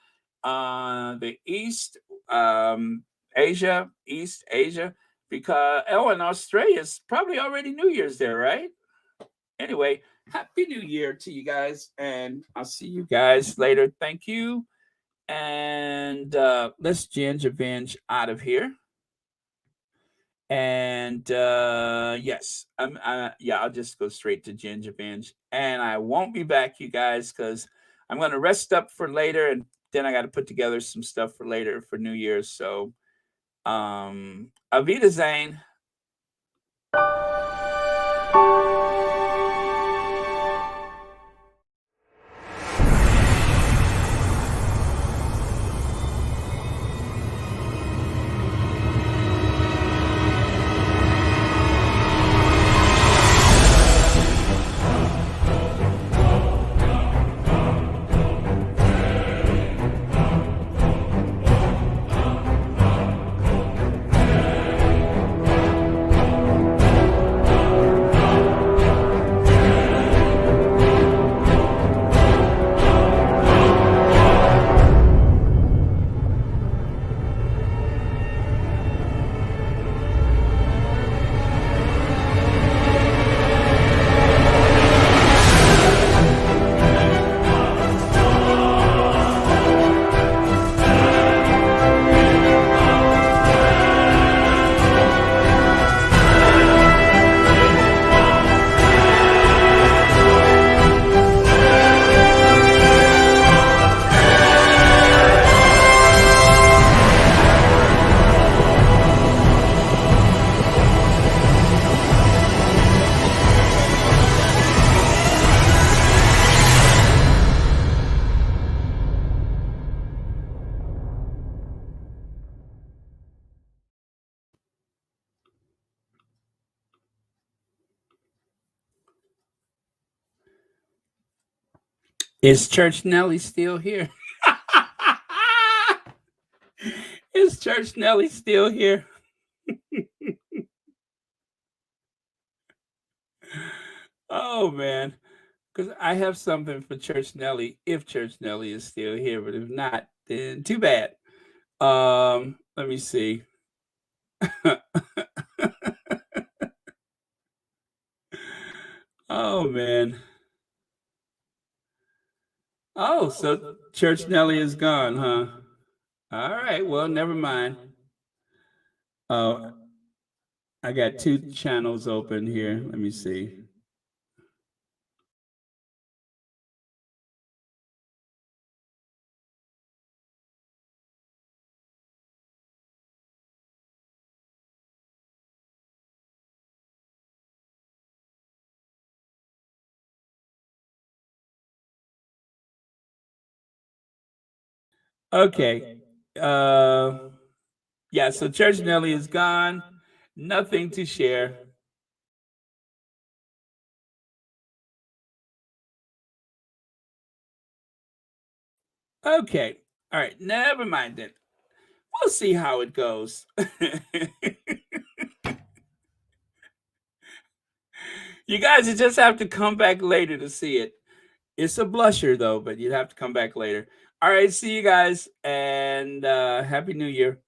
the East Asia, East Asia, because, and Australia is probably already New Year's there, right? Anyway, Happy New Year to you guys, and I'll see you guys later. Thank you. And let's ginger binge out of here. And yes, I'll just go straight to ginger binge, and I won't be back, you guys, because I'm gonna rest up for later, and then I got to put together some stuff for later for New Year's. So, Auf Wiedersehen. Is Church Nelly still here? Is Church Nelly still here? Oh, man. Because I have something for Church Nelly if Church Nelly is still here. But if not, then too bad. Let me see. Oh, man. Oh, so Church Nelly is gone, huh? All right. Well, never mind. Oh, I got two channels open here. Let me see. Okay. Yeah, so Church Nelly is gone. Nothing to share. Okay. All right. Never mind then. We'll see how it goes. You guys, you just have to come back later to see it. It's a blusher though, but you'd have to come back later. All right, see you guys, and Happy New Year.